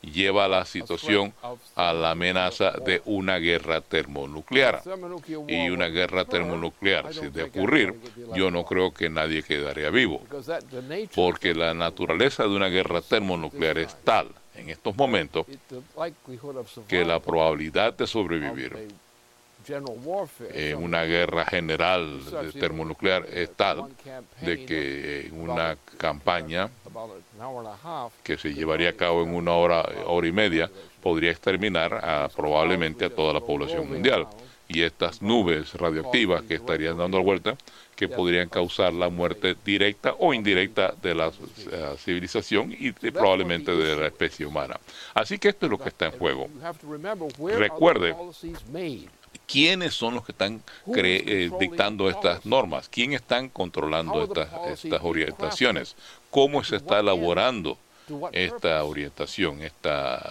lleva a la situación a la amenaza de una guerra termonuclear. Y una guerra termonuclear, si de ocurrir, yo no creo que nadie quedaría vivo, porque la naturaleza de una guerra termonuclear es tal en estos momentos que la probabilidad de sobrevivir en una guerra general termonuclear es tal de que una campaña que se llevaría a cabo en una hora y media podría exterminar probablemente a toda la población mundial. Y estas nubes radioactivas que estarían dando la vuelta, que podrían causar la muerte directa o indirecta de la civilización y probablemente de la especie humana. Así que esto es lo que está en juego. Recuerde, ¿quiénes son los que están dictando estas normas? ¿Quiénes están controlando estas orientaciones? ¿Cómo se está elaborando esta orientación, estas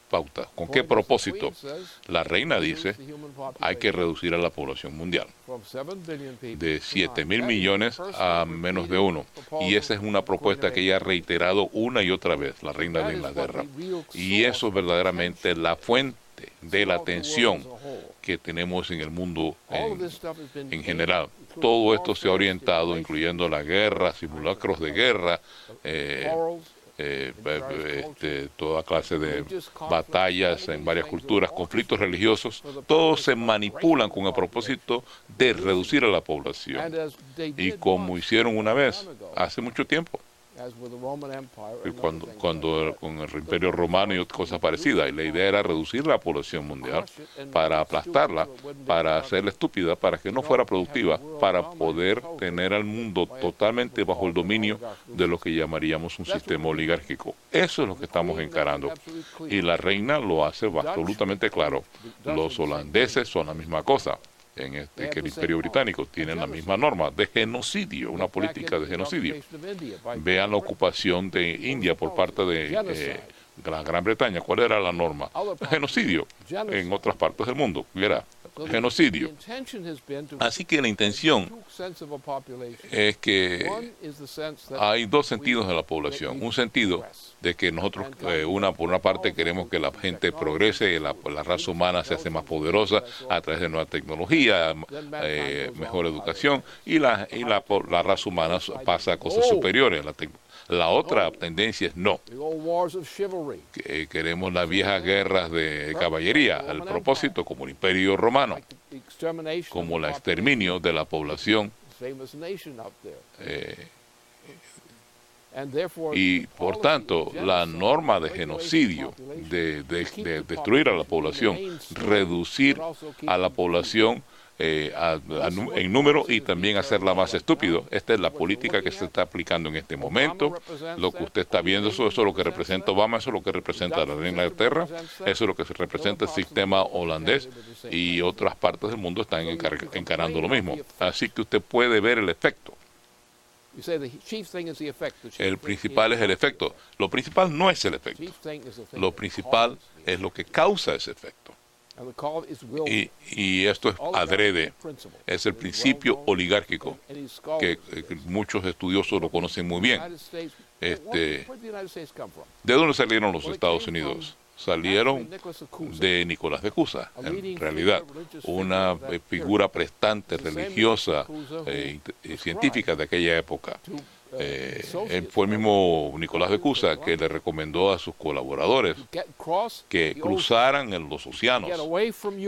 pautas? ¿Con qué propósito? La reina dice, hay que reducir a la población mundial de 7.000 millones a menos de 1. Y esa es una propuesta que ella ha reiterado una y otra vez, la reina de Inglaterra. Y eso es verdaderamente la fuente de la tensión que tenemos en el mundo en general. Todo esto se ha orientado, incluyendo la guerra, simulacros de guerra, toda clase de batallas en varias culturas, conflictos religiosos, todos se manipulan con el propósito de reducir a la población. Y como hicieron una vez, hace mucho tiempo, cuando con el Imperio Romano y cosas parecidas, y la idea era reducir la población mundial para aplastarla, para hacerla estúpida, para que no fuera productiva, para poder tener al mundo totalmente bajo el dominio de lo que llamaríamos un sistema oligárquico. Eso es lo que estamos encarando. Y la reina lo hace absolutamente claro. Los holandeses son la misma cosa. Que el Imperio Británico tiene la misma norma de genocidio, una política de genocidio. Vean la ocupación de India por parte de la Gran Bretaña. ¿Cuál era la norma? Genocidio. En otras partes del mundo era genocidio. Así que la intención es que hay dos sentidos de la población. Un sentido de que nosotros, por una parte, queremos que la gente progrese, la raza humana se hace más poderosa a través de nueva tecnología, mejor educación, y la raza humana pasa a cosas superiores. La otra tendencia es no. Queremos las viejas guerras de caballería, al propósito, como el Imperio Romano, como el exterminio de la población. Y por tanto, la norma de genocidio, de destruir a la población, reducir a la población en número y también hacerla más estúpido. Esta es la política que se está aplicando en este momento. Lo que usted está viendo, eso es lo que representa Obama, eso es lo que representa la reina de Inglaterra, eso es lo que se representa el sistema holandés, y otras partes del mundo están encarando lo mismo. Así que usted puede ver el efecto. El principal es el efecto. Lo principal no es el efecto. Lo principal es lo que causa ese efecto. Y esto es adrede, es el principio oligárquico, que muchos estudiosos lo conocen muy bien. ¿De dónde salieron los Estados Unidos? Salieron de Nicolás de Cusa, en realidad, una figura prestante religiosa y científica de aquella época. Fue el mismo Nicolás de Cusa que le recomendó a sus colaboradores que cruzaran en los océanos,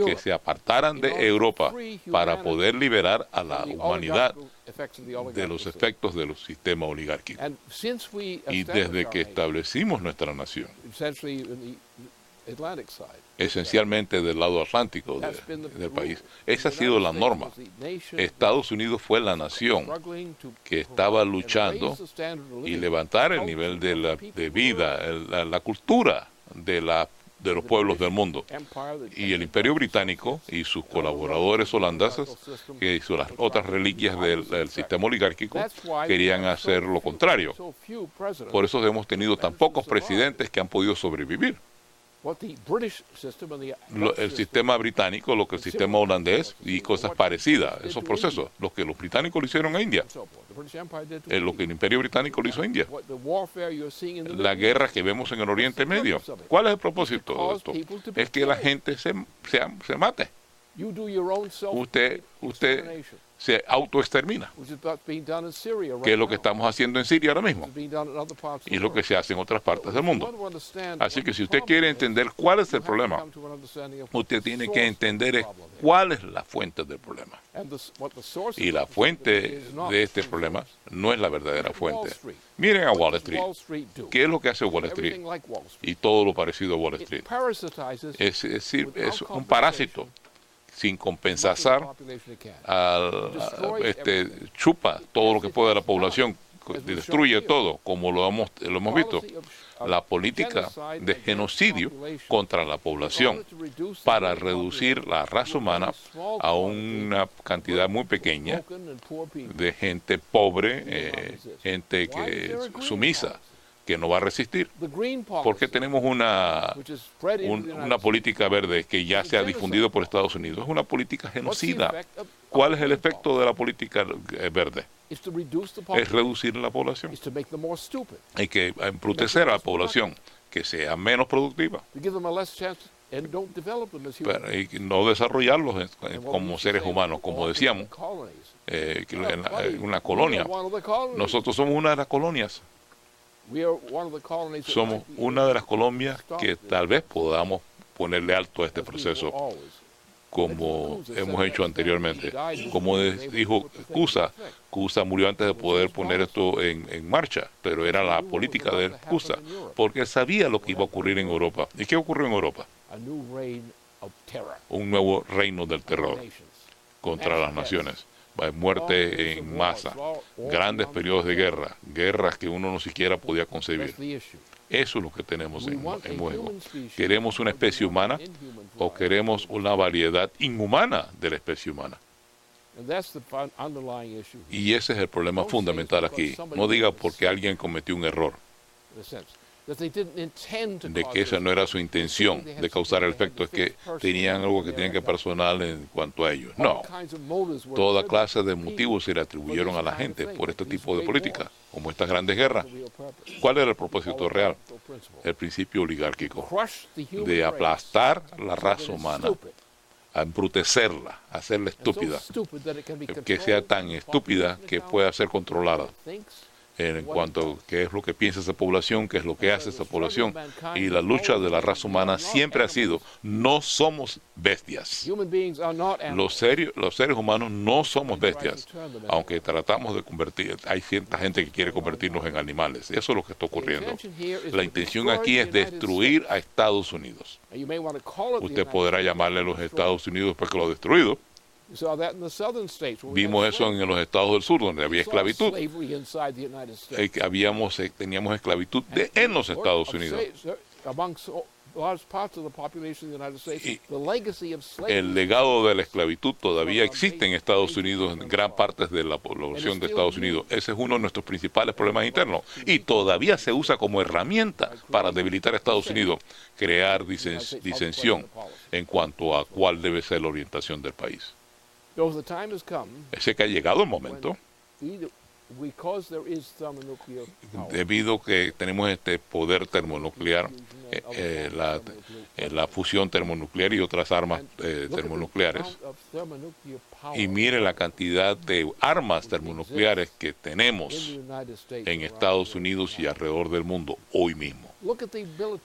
que se apartaran de Europa para poder liberar a la humanidad de los efectos del sistema oligárquico. Y desde que establecimos nuestra nación, esencialmente del lado atlántico del país, esa ha sido la norma. Estados Unidos fue la nación que estaba luchando y levantar el nivel de vida, la cultura de los pueblos del mundo. Y el Imperio Británico y sus colaboradores holandeses, que hizo las otras reliquias del sistema oligárquico, querían hacer lo contrario. Por eso hemos tenido tan pocos presidentes que han podido sobrevivir. el sistema británico, lo que el sistema holandés y cosas parecidas, esos procesos, lo que los británicos lo hicieron a India, lo que el Imperio Británico lo hizo a India, la guerra que vemos en el Oriente Medio. ¿Cuál es el propósito de esto? Es que la gente se mate. Usted se autoextermina, que es lo que estamos haciendo en Siria ahora mismo y lo que se hace en otras partes del mundo. Así que si usted quiere entender cuál es el problema, usted tiene que entender cuál es la fuente del problema. Y la fuente de este problema no es la verdadera fuente. Miren a Wall Street. ¿Qué es lo que hace Wall Street? Y todo lo parecido a Wall Street. Es decir, es un parásito sin compensar, chupa todo lo que puede de la población, destruye todo, como lo hemos visto. La política de genocidio contra la población para reducir la raza humana a una cantidad muy pequeña de gente pobre, gente que sumisa, que no va a resistir. Porque tenemos una política verde que ya se ha difundido por Estados Unidos. Es una política genocida. ¿Cuál es el efecto de la política verde? Es reducir la población. Hay que embrutecer a la población, que sea menos productiva. Y no desarrollarlos como seres humanos, como decíamos, en una colonia. Nosotros somos una de las colonias. Somos una de las colonias que tal vez podamos ponerle alto a este proceso, como hemos hecho anteriormente. Como dijo Cusa murió antes de poder poner esto en marcha, pero era la política de Cusa, porque él sabía lo que iba a ocurrir en Europa. ¿Y qué ocurrió en Europa? Un nuevo reino del terror contra las naciones. Muerte en masa, grandes periodos de guerra, guerras que uno no siquiera podía concebir. Eso es lo que tenemos en juego. ¿Queremos una especie humana o queremos una variedad inhumana de la especie humana? Y ese es el problema fundamental aquí. No diga porque alguien cometió un error, de que esa no era su intención de causar el efecto, es que tenían algo que tenían que personal en cuanto a ellos. No, toda clase de motivos se le atribuyeron a la gente por este tipo de política, como estas grandes guerras. ¿Cuál era el propósito real? El principio oligárquico, de aplastar la raza humana, a embrutecerla, a hacerla estúpida, que sea tan estúpida que pueda ser controlada en cuanto a qué es lo que piensa esa población, qué es lo que hace esa población. Y la lucha de la raza humana siempre ha sido: no somos bestias. Los seres humanos no somos bestias, aunque tratamos de convertir, hay cierta gente que quiere convertirnos en animales. Eso es lo que está ocurriendo. La intención aquí es destruir a Estados Unidos. Usted podrá llamarle a los Estados Unidos porque lo ha destruido. Vimos eso en los estados del sur, donde había esclavitud. Teníamos esclavitud en los Estados Unidos. Y el legado de la esclavitud todavía existe en Estados Unidos, en gran parte de la población de Estados Unidos. Ese es uno de nuestros principales problemas internos. Y todavía se usa como herramienta para debilitar a Estados Unidos, crear disensión en cuanto a cuál debe ser la orientación del país. Ese que ha llegado el momento, debido a que tenemos este poder termonuclear, la fusión termonuclear y otras armas termonucleares, y mire la cantidad de armas termonucleares que tenemos en Estados Unidos y alrededor del mundo hoy mismo.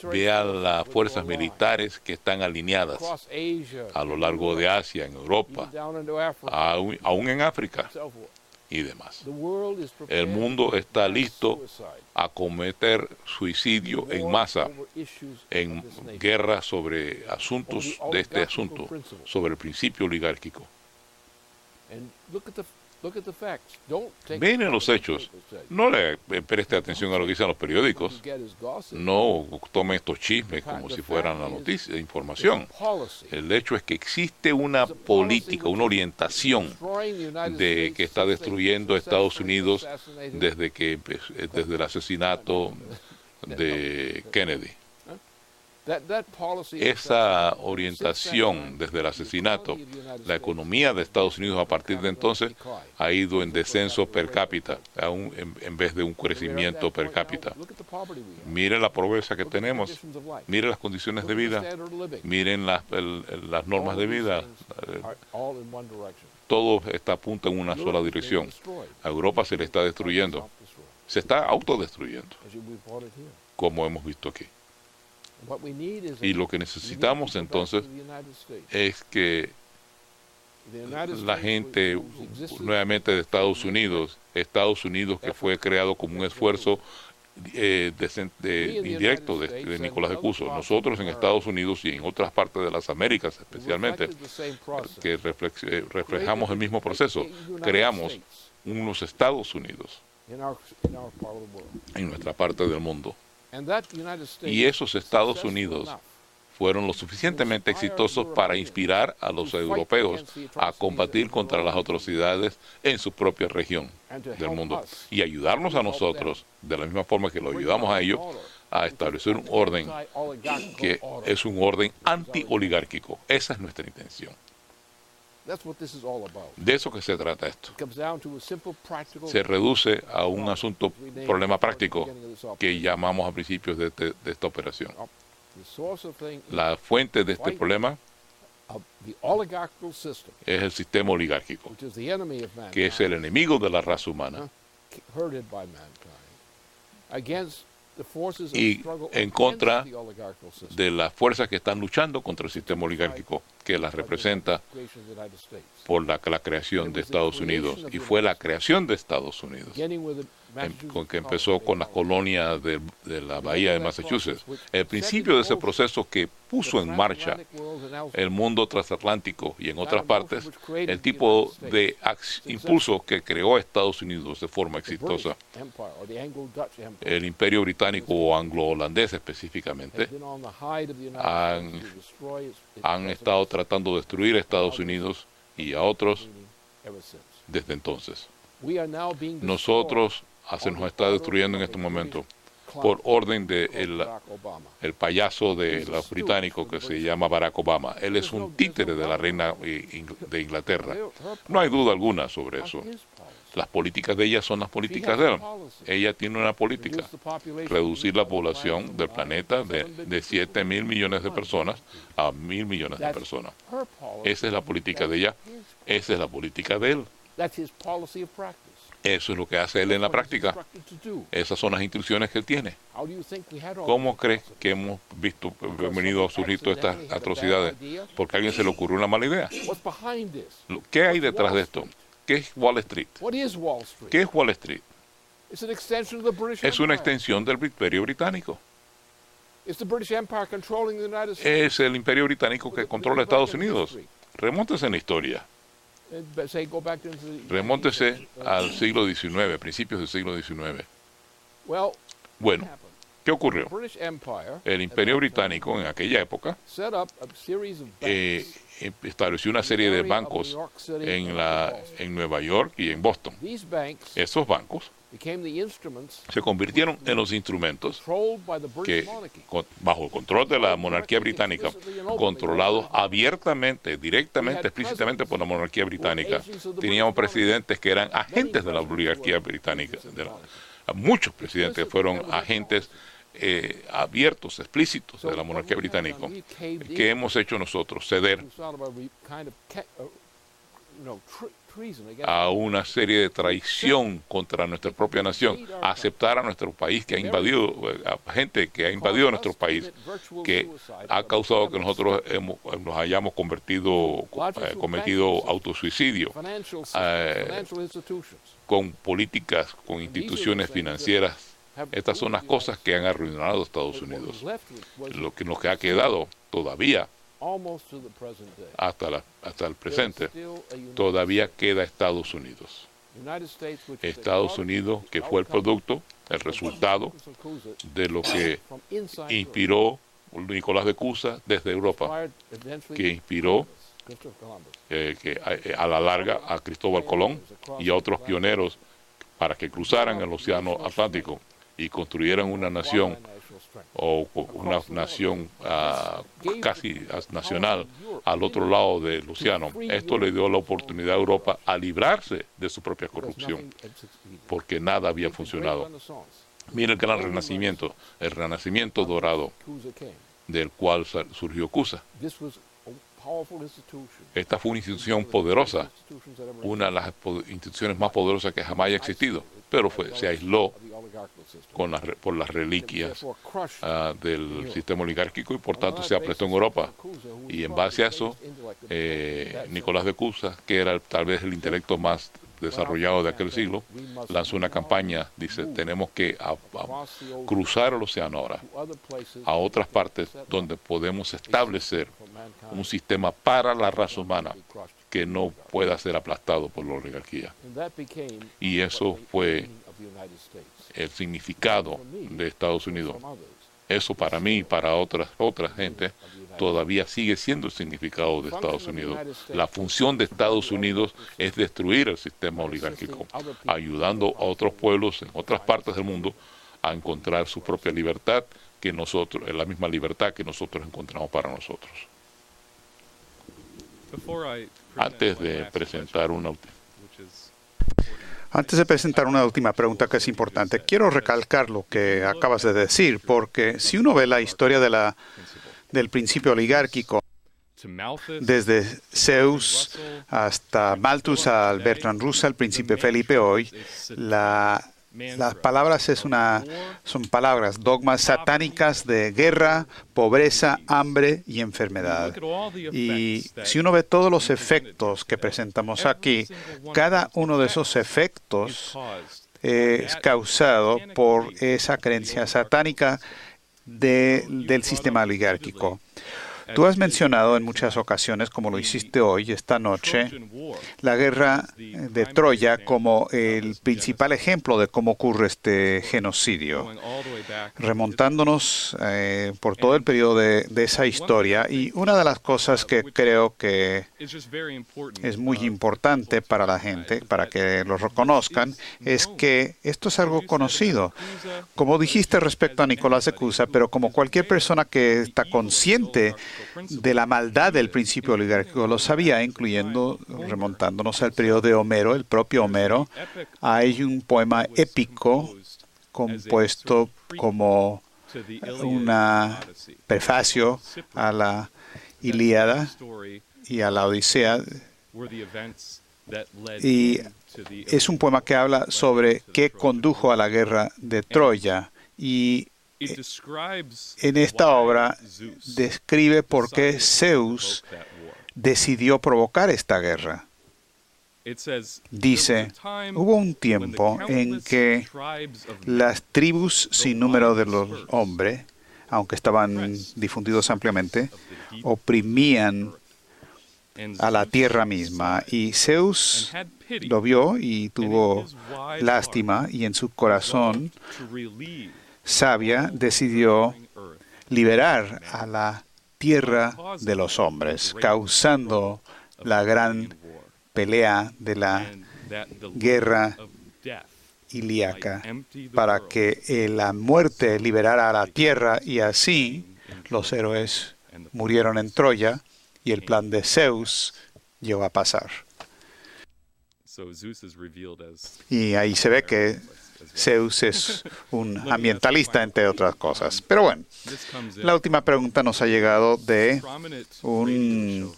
Vea las fuerzas militares que están alineadas a lo largo de Asia, en Europa, aún en África y demás. El mundo está listo a cometer suicidio en masa en guerra sobre asuntos de este asunto, sobre el principio oligárquico. Miren los hechos. No le preste atención a lo que dicen los periódicos. No tome estos chismes como si fueran la noticia, información. El hecho es que existe una política, una orientación de que está destruyendo a Estados Unidos desde el asesinato de Kennedy. Esa orientación desde el asesinato, la economía de Estados Unidos a partir de entonces ha ido en descenso per cápita, en vez de un crecimiento per cápita. Miren la pobreza que tenemos, miren las condiciones de vida, miren las normas de vida. Todo está apunta en una sola dirección. A Europa se le está destruyendo, se está autodestruyendo, como hemos visto aquí. Y lo que necesitamos entonces es que la gente nuevamente de Estados Unidos que fue creado como un esfuerzo indirecto de Nicolás de Cuso, nosotros en Estados Unidos y en otras partes de las Américas especialmente, que reflejamos el mismo proceso, creamos unos Estados Unidos en nuestra parte del mundo. Y esos Estados Unidos fueron lo suficientemente exitosos para inspirar a los europeos a combatir contra las atrocidades en su propia región del mundo y ayudarnos a nosotros, de la misma forma que lo ayudamos a ellos, a establecer un orden que es un orden anti-oligárquico. Esa es nuestra intención. De eso que se trata esto. Se reduce a un problema práctico que llamamos a principios de esta operación. La fuente de este problema es el sistema oligárquico, que es el enemigo de la raza humana, y en contra de las fuerzas que están luchando contra el sistema oligárquico, que las representa por la creación de Estados Unidos. Y fue la creación de Estados Unidos, que empezó con las colonias de la bahía de Massachusetts. El principio de ese proceso que puso en marcha el mundo transatlántico y en otras partes, el tipo de impulso que creó Estados Unidos de forma exitosa. El Imperio Británico o anglo-holandés específicamente han estado tratando de destruir a Estados Unidos y a otros desde entonces. Nosotros se nos está destruyendo en este momento por orden de el payaso de los británicos que se llama Barack Obama. Él es un títere de la reina de Inglaterra. No hay duda alguna sobre eso. Las políticas de ella son las políticas de él. Ella tiene una política: reducir la población del planeta de 7.000 millones de personas a 1.000 millones de personas. Esa es la política de ella. Esa es la política de él. Eso es lo que hace él en la práctica. Esas son las instrucciones que él tiene. ¿Cómo crees que hemos venido a surgir todas estas atrocidades? Porque a alguien se le ocurrió una mala idea. ¿Qué hay detrás de esto? ¿Qué es Wall Street? ¿Qué es Wall Street? Es una extensión del Imperio Británico. Es el Imperio Británico que controla Estados Unidos. Remóntese en la historia. Remóntese al siglo XIX, principios del siglo XIX. Bueno, ¿qué ocurrió? El Imperio Británico en aquella época estableció una serie de bancos en Nueva York y en Boston. Esos bancos se convirtieron en los instrumentos que, bajo el control de la monarquía británica, controlados abiertamente, directamente, explícitamente por la monarquía británica. Teníamos presidentes que eran agentes de la oligarquía británica. Muchos presidentes fueron agentes abiertos, explícitos de la monarquía británica. ¿Qué hemos hecho nosotros? Ceder a una serie de traición contra nuestra propia nación, aceptar a nuestro país que ha invadido, a gente que ha invadido nuestro país, que ha causado que nosotros nos hayamos cometido autosuicidio, con políticas, con instituciones financieras. Estas son las cosas que han arruinado a Estados Unidos. Lo que nos ha quedado todavía, hasta el presente, todavía queda Estados Unidos. Estados Unidos, que fue el producto, el resultado de lo que inspiró Nicolás de Cusa desde Europa, que inspiró a la larga a Cristóbal Colón y a otros pioneros para que cruzaran el Océano Atlántico y construyeran una nación o una nación casi nacional al otro lado del océano. Esto le dio la oportunidad a Europa a librarse de su propia corrupción, porque nada había funcionado. Mira el gran renacimiento, el renacimiento dorado, del cual surgió Cusa. Esta fue una institución poderosa, una de las instituciones más poderosas que jamás haya existido, pero se aisló por las reliquias del sistema oligárquico y por tanto se aplastó en Europa. Y en base a eso, Nicolás de Cusa, que era tal vez el intelecto más desarrollado de aquel siglo, lanzó una campaña, dice, tenemos que cruzar el océano ahora a otras partes donde podemos establecer un sistema para la raza humana que no pueda ser aplastado por la oligarquía. Y eso fue el significado de Estados Unidos. Eso para mí y para otra gente todavía sigue siendo el significado de Estados Unidos. La función de Estados Unidos es destruir el sistema oligárquico, ayudando a otros pueblos en otras partes del mundo a encontrar su propia libertad, la misma libertad que nosotros encontramos para nosotros. Antes de presentar una última pregunta que es importante, quiero recalcar lo que acabas de decir, porque si uno ve la historia del principio oligárquico, desde Zeus hasta Malthus, a Bertrand Russell, príncipe Felipe hoy, las palabras son palabras, dogmas satánicas de guerra, pobreza, hambre y enfermedad. Y si uno ve todos los efectos que presentamos aquí, cada uno de esos efectos es causado por esa creencia satánica del sistema oligárquico. Tú has mencionado en muchas ocasiones, como lo hiciste hoy, esta noche, la guerra de Troya como el principal ejemplo de cómo ocurre este genocidio, remontándonos por todo el periodo de esa historia. Y una de las cosas que creo que es muy importante para la gente, para que lo reconozcan, es que esto es algo conocido. Como dijiste respecto a Nicolás de Cusa, pero como cualquier persona que está consciente de la maldad del principio oligárquico lo sabía, incluyendo, remontándonos al periodo de Homero, el propio Homero. Hay un poema épico compuesto como un prefacio a la Ilíada y a la Odisea, y es un poema que habla sobre qué condujo a la guerra de Troya. Y en esta obra describe por qué Zeus decidió provocar esta guerra. Dice, hubo un tiempo en que las tribus sin número de los hombres, aunque estaban difundidos ampliamente, oprimían a la tierra misma. Y Zeus lo vio y tuvo lástima, y en su corazón sabia decidió liberar a la tierra de los hombres, causando la gran pelea de la guerra ilíaca, para que la muerte liberara a la tierra, y así los héroes murieron en Troya y el plan de Zeus llegó a pasar. Y ahí se ve que Zeus es un ambientalista, entre otras cosas. Pero bueno, la última pregunta nos ha llegado de un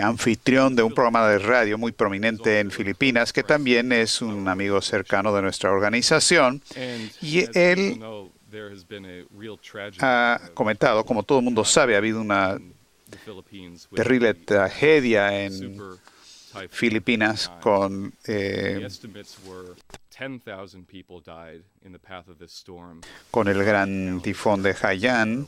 anfitrión de un programa de radio muy prominente en Filipinas, que también es un amigo cercano de nuestra organización. Y él ha comentado, como todo el mundo sabe, ha habido una terrible tragedia en Filipinas con el gran tifón de Haiyan.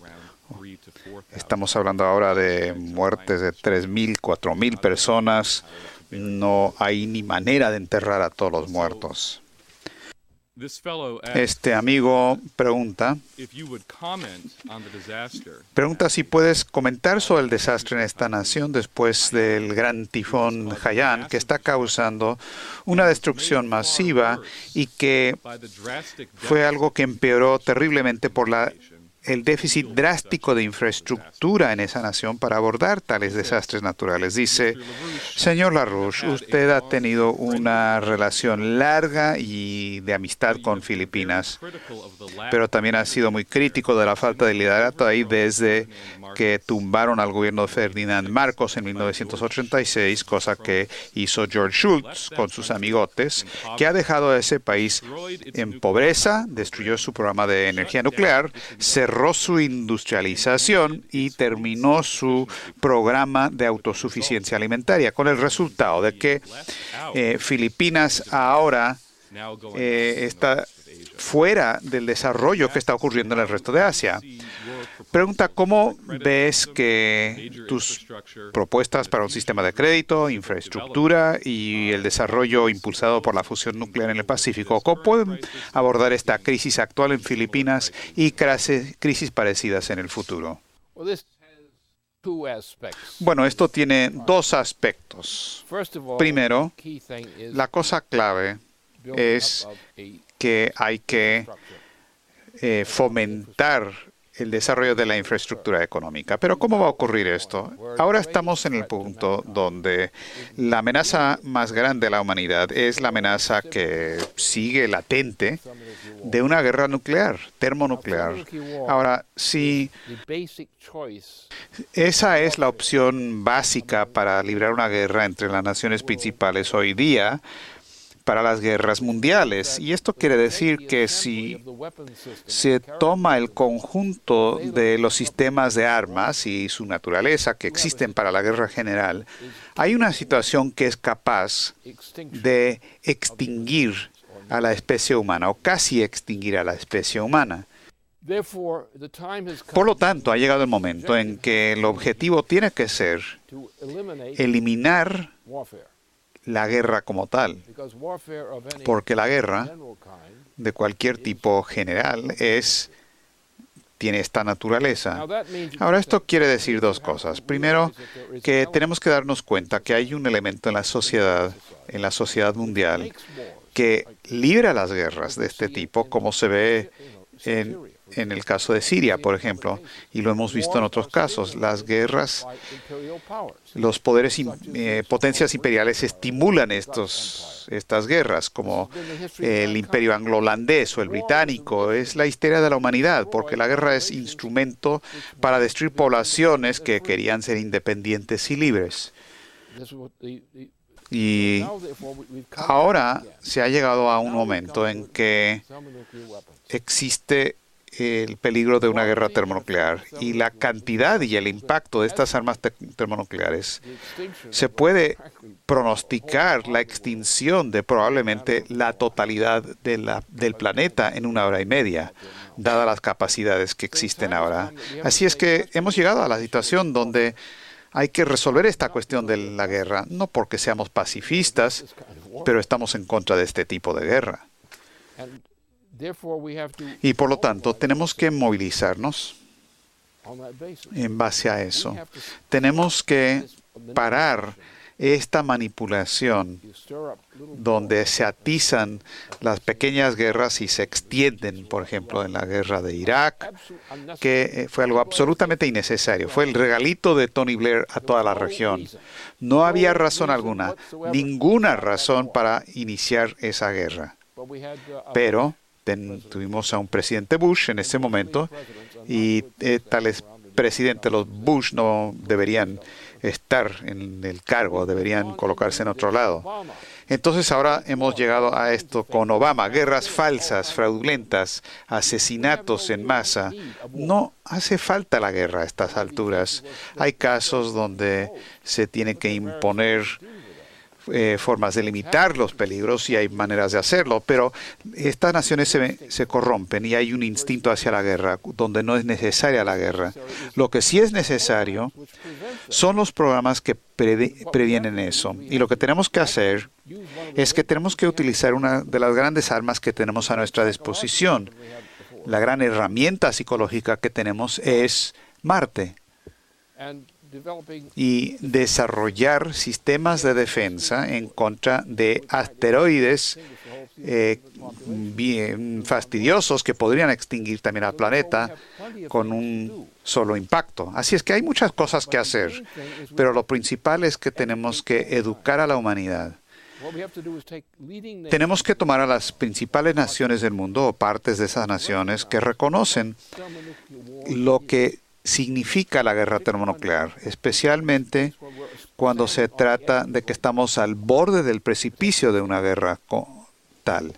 Estamos hablando ahora de muertes de 3,000, 4,000 personas. No hay ni manera de enterrar a todos los muertos. Este amigo pregunta si puedes comentar sobre el desastre en esta nación después del gran tifón Haiyan, que está causando una destrucción masiva y que fue algo que empeoró terriblemente por el déficit drástico de infraestructura en esa nación para abordar tales desastres naturales. Dice, señor LaRouche, usted ha tenido una relación larga y de amistad con Filipinas, pero también ha sido muy crítico de la falta de liderato ahí desde que tumbaron al gobierno de Ferdinand Marcos en 1986, cosa que hizo George Shultz con sus amigotes, que ha dejado a ese país en pobreza, destruyó su programa de energía nuclear, cerró su industrialización y terminó su programa de autosuficiencia alimentaria, con el resultado de que Filipinas ahora está fuera del desarrollo que está ocurriendo en el resto de Asia. Pregunta, ¿cómo ves que tus propuestas para un sistema de crédito, infraestructura y el desarrollo impulsado por la fusión nuclear en el Pacífico, cómo pueden abordar esta crisis actual en Filipinas y crisis parecidas en el futuro? Bueno, esto tiene dos aspectos. Primero, la cosa clave es que hay que fomentar el desarrollo de la infraestructura económica. Pero ¿cómo va a ocurrir esto? Ahora estamos en el punto donde la amenaza más grande de la humanidad es la amenaza que sigue latente de una guerra nuclear, termonuclear. Ahora, si esa es la opción básica para librar una guerra entre las naciones principales hoy día, para las guerras mundiales. Y esto quiere decir que si se toma el conjunto de los sistemas de armas y su naturaleza que existen para la guerra general, hay una situación que es capaz de extinguir a la especie humana o casi extinguir a la especie humana. Por lo tanto, ha llegado el momento en que el objetivo tiene que ser eliminar la guerra como tal, porque la guerra de cualquier tipo general tiene esta naturaleza. Ahora, esto quiere decir dos cosas. Primero, que tenemos que darnos cuenta que hay un elemento en la sociedad mundial, que libra las guerras de este tipo, como se ve en el caso de Siria, por ejemplo, y lo hemos visto en otros casos. Las guerras, los poderes, potencias imperiales estimulan estas guerras, como el imperio anglo-holandés o el británico. Es la histeria de la humanidad, porque la guerra es instrumento para destruir poblaciones que querían ser independientes y libres. Y ahora se ha llegado a un momento en que existe el peligro de una guerra termonuclear y la cantidad y el impacto de estas armas termonucleares. Se puede pronosticar la extinción de probablemente la totalidad del planeta en 1 hora y media, dadas las capacidades que existen ahora. Así es que hemos llegado a la situación donde hay que resolver esta cuestión de la guerra, no porque seamos pacifistas, pero estamos en contra de este tipo de guerra. Y por lo tanto, tenemos que movilizarnos en base a eso. Tenemos que parar esta manipulación donde se atizan las pequeñas guerras y se extienden, por ejemplo, en la guerra de Irak, que fue algo absolutamente innecesario. Fue el regalito de Tony Blair a toda la región. No había razón alguna, ninguna razón para iniciar esa guerra. Pero tuvimos a un presidente Bush en ese momento y tales presidentes, los Bush, no deberían estar en el cargo, deberían colocarse en otro lado. Entonces ahora hemos llegado a esto con Obama, guerras falsas, fraudulentas, asesinatos en masa. No hace falta la guerra a estas alturas. Hay casos donde se tiene que imponer formas de limitar los peligros y hay maneras de hacerlo, pero estas naciones se corrompen y hay un instinto hacia la guerra, donde no es necesaria la guerra. Lo que sí es necesario son los programas que previenen eso. Y lo que tenemos que hacer es que tenemos que utilizar una de las grandes armas que tenemos a nuestra disposición. La gran herramienta psicológica que tenemos es Marte. Y desarrollar sistemas de defensa en contra de asteroides bien fastidiosos que podrían extinguir también al planeta con un solo impacto. Así es que hay muchas cosas que hacer, pero lo principal es que tenemos que educar a la humanidad. Tenemos que tomar a las principales naciones del mundo o partes de esas naciones que reconocen lo que significa la guerra termonuclear, especialmente cuando se trata de que estamos al borde del precipicio de una guerra tal.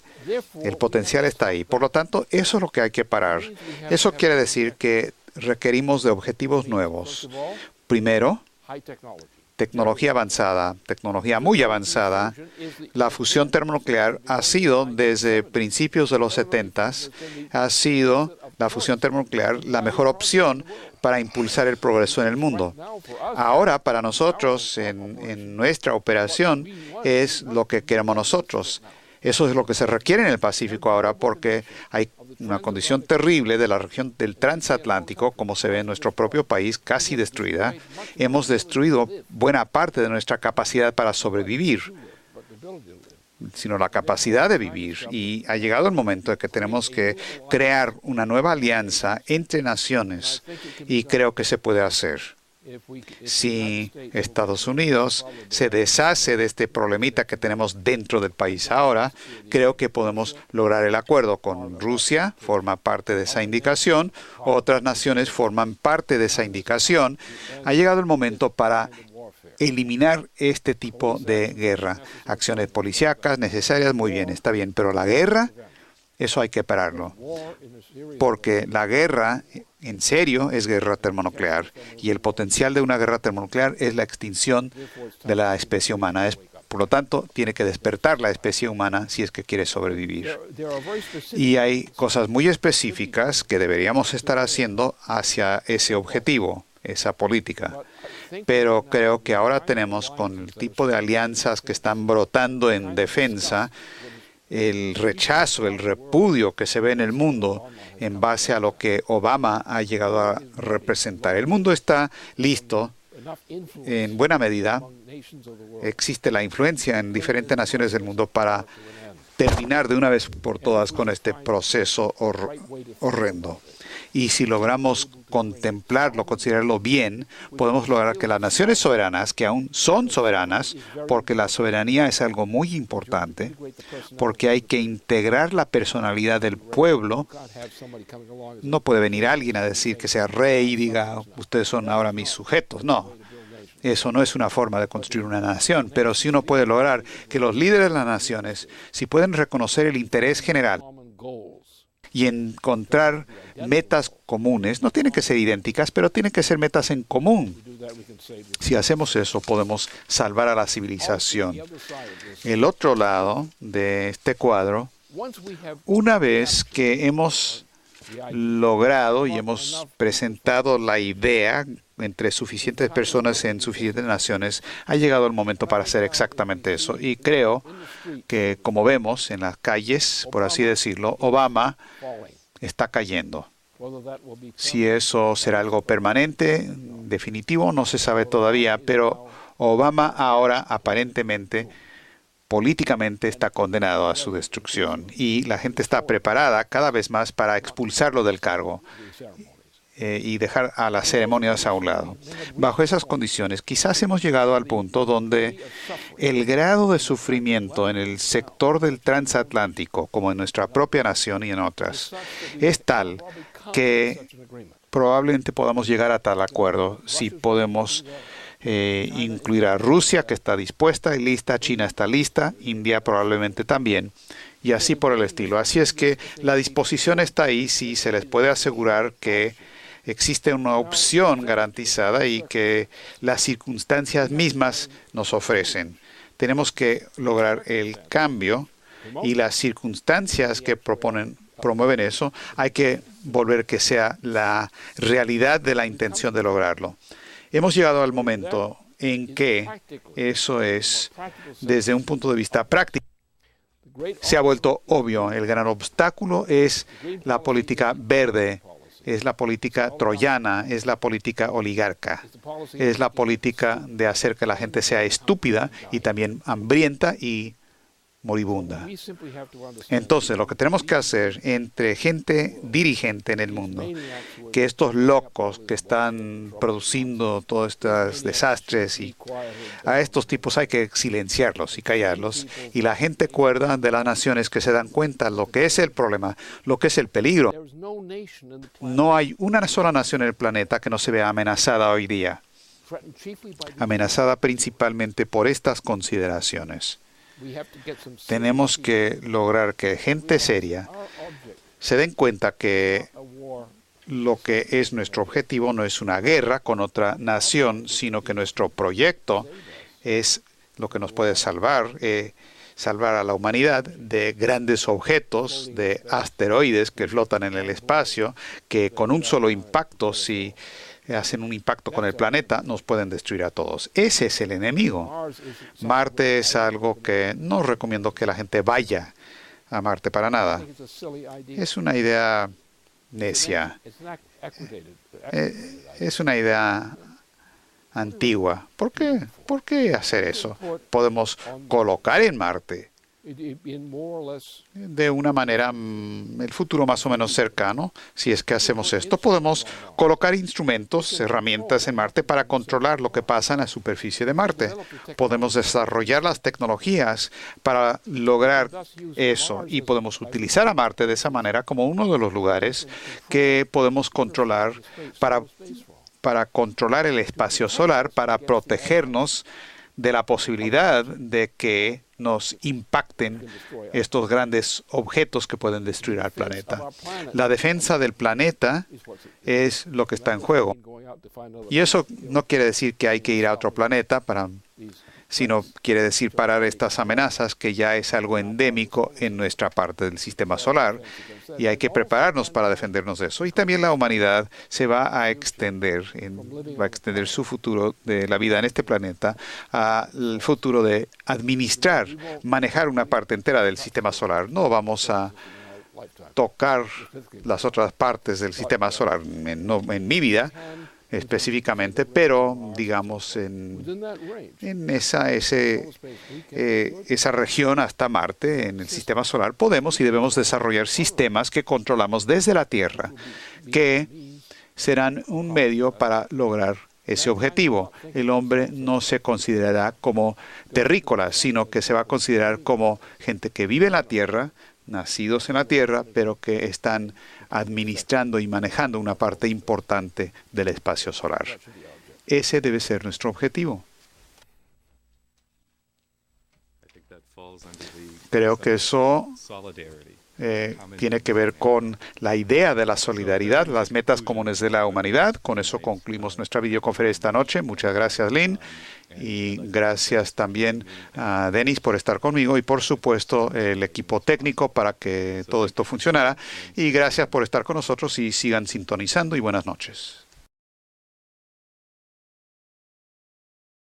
El potencial está ahí. Por lo tanto, eso es lo que hay que parar. Eso quiere decir que requerimos de objetivos nuevos. Primero, tecnología avanzada, tecnología muy avanzada. La fusión termonuclear ha sido, desde principios de los 70s, ha sido la fusión termonuclear la mejor opción para impulsar el progreso en el mundo. Ahora, para nosotros, en nuestra operación, es lo que queremos nosotros. Eso es lo que se requiere en el Pacífico ahora, porque hay una condición terrible de la región del transatlántico, como se ve en nuestro propio país, casi destruida. Hemos destruido buena parte de nuestra capacidad para sobrevivir, sino la capacidad de vivir. Y ha llegado el momento de que tenemos que crear una nueva alianza entre naciones, y creo que se puede hacer. Si Estados Unidos se deshace de este problemita que tenemos dentro del país ahora, creo que podemos lograr el acuerdo con Rusia, forma parte de esa indicación, otras naciones forman parte de esa indicación. Ha llegado el momento para eliminar este tipo de guerra. Acciones policíacas necesarias, muy bien, está bien, pero la guerra, eso hay que pararlo, porque la guerra en serio es guerra termonuclear, y el potencial de una guerra termonuclear es la extinción de la especie humana. Por lo tanto, tiene que despertar la especie humana si es que quiere sobrevivir. Y hay cosas muy específicas que deberíamos estar haciendo hacia ese objetivo, esa política. Pero creo que ahora tenemos, con el tipo de alianzas que están brotando en defensa, el rechazo, el repudio que se ve en el mundo en base a lo que Obama ha llegado a representar. El mundo está listo en buena medida. Existe la influencia en diferentes naciones del mundo para terminar de una vez por todas con este proceso horrendo. Y si logramos contemplarlo, considerarlo bien, podemos lograr que las naciones soberanas, que aún son soberanas, porque la soberanía es algo muy importante, porque hay que integrar la personalidad del pueblo. No puede venir alguien a decir que sea rey y diga, ustedes son ahora mis sujetos. No, eso no es una forma de construir una nación, pero si uno puede lograr que los líderes de las naciones, si pueden reconocer el interés general y encontrar metas comunes, no tienen que ser idénticas, pero tienen que ser metas en común. Si hacemos eso, podemos salvar a la civilización. El otro lado de este cuadro, una vez que hemos logrado y hemos presentado la idea entre suficientes personas en suficientes naciones, ha llegado el momento para hacer exactamente eso. Y creo que, como vemos en las calles, por así decirlo, Obama está cayendo. Si eso será algo permanente, definitivo, no se sabe todavía, pero Obama ahora aparentemente, políticamente, está condenado a su destrucción, y la gente está preparada cada vez más para expulsarlo del cargo y dejar a las ceremonias a un lado. Bajo esas condiciones, quizás hemos llegado al punto donde el grado de sufrimiento en el sector del transatlántico, como en nuestra propia nación y en otras, es tal que probablemente podamos llegar a tal acuerdo si podemos incluir a Rusia, que está dispuesta y lista, China está lista, India probablemente también, y así por el estilo. Así es que la disposición está ahí si se les puede asegurar que existe una opción garantizada y que las circunstancias mismas nos ofrecen. tenemos que lograr el cambio y las circunstancias que promueven eso, hay que volver que sea la realidad de la intención de lograrlo. Hemos llegado al momento en que eso es, desde un punto de vista práctico, se ha vuelto obvio. El gran obstáculo es la política verde, es la política troyana, es la política oligarca, es la política de hacer que la gente sea estúpida y también hambrienta y moribunda. Entonces, lo que tenemos que hacer entre gente dirigente en el mundo, que estos locos que están produciendo todos estos desastres, y a estos tipos hay que silenciarlos y callarlos, y la gente cuerda de las naciones que se dan cuenta lo que es el problema, lo que es el peligro. No hay una sola nación en el planeta que no se vea amenazada hoy día, amenazada principalmente por estas consideraciones. Tenemos que lograr que gente seria se den cuenta que lo que es nuestro objetivo no es una guerra con otra nación, sino que nuestro proyecto es lo que nos puede salvar a la humanidad de grandes objetos, de asteroides que flotan en el espacio, que con un solo impacto, si hacen un impacto con el planeta, nos pueden destruir a todos. Ese es el enemigo. Marte es algo que no recomiendo que la gente vaya a Marte para nada. Es una idea necia. Es una idea antigua. ¿Por qué? ¿Por qué hacer eso? Podemos colocar en Marte de una manera, el futuro más o menos cercano. Si es que hacemos esto, podemos colocar instrumentos, herramientas en Marte para controlar lo que pasa en la superficie de Marte. Podemos desarrollar las tecnologías para lograr eso y podemos utilizar a Marte de esa manera como uno de los lugares que podemos controlar para controlar el espacio solar, para protegernos de la posibilidad de que nos impacten estos grandes objetos que pueden destruir al planeta. La defensa del planeta es lo que está en juego. Y eso no quiere decir que hay que ir a otro planeta, sino quiere decir parar estas amenazas, que ya es algo endémico en nuestra parte del sistema solar, y hay que prepararnos para defendernos de eso. Y también la humanidad se va a extender su futuro de la vida en este planeta al futuro de administrar, manejar una parte entera del sistema solar. No vamos a tocar las otras partes del sistema solar en mi vida específicamente, pero digamos en esa región hasta Marte, en el sistema solar, podemos y debemos desarrollar sistemas que controlamos desde la Tierra, que serán un medio para lograr ese objetivo. El hombre no se considerará como terrícola, sino que se va a considerar como gente que vive en la Tierra, nacidos en la Tierra, pero que están administrando y manejando una parte importante del espacio solar. Ese debe ser nuestro objetivo. Creo que eso tiene que ver con la idea de la solidaridad, las metas comunes de la humanidad. Con eso concluimos nuestra videoconferencia esta noche. Muchas gracias, Lynn. Y gracias también a Denis por estar conmigo y, por supuesto, el equipo técnico para que todo esto funcionara. Y gracias por estar con nosotros y sigan sintonizando y buenas noches.